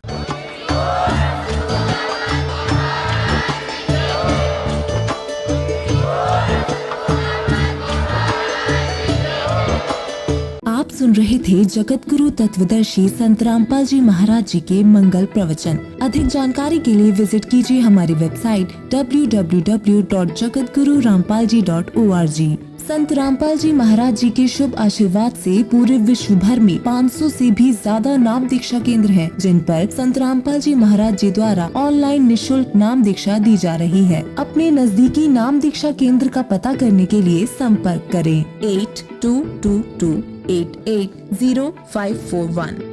आप सुन रहे थे जगत गुरु तत्वदर्शी संत रामपाल जी महाराज जी के मंगल प्रवचन। अधिक जानकारी के लिए विजिट कीजिए हमारी वेबसाइट www.jagatgururampalji.org। संत रामपाल जी महाराज जी के शुभ आशीर्वाद से पूरे विश्व भर में 500 से भी ज्यादा नाम दीक्षा केंद्र हैं, जिन पर संत रामपाल जी महाराज जी द्वारा ऑनलाइन निशुल्क नाम दीक्षा दी जा रही है। अपने नजदीकी नाम दीक्षा केंद्र का पता करने के लिए संपर्क करें 8222880541।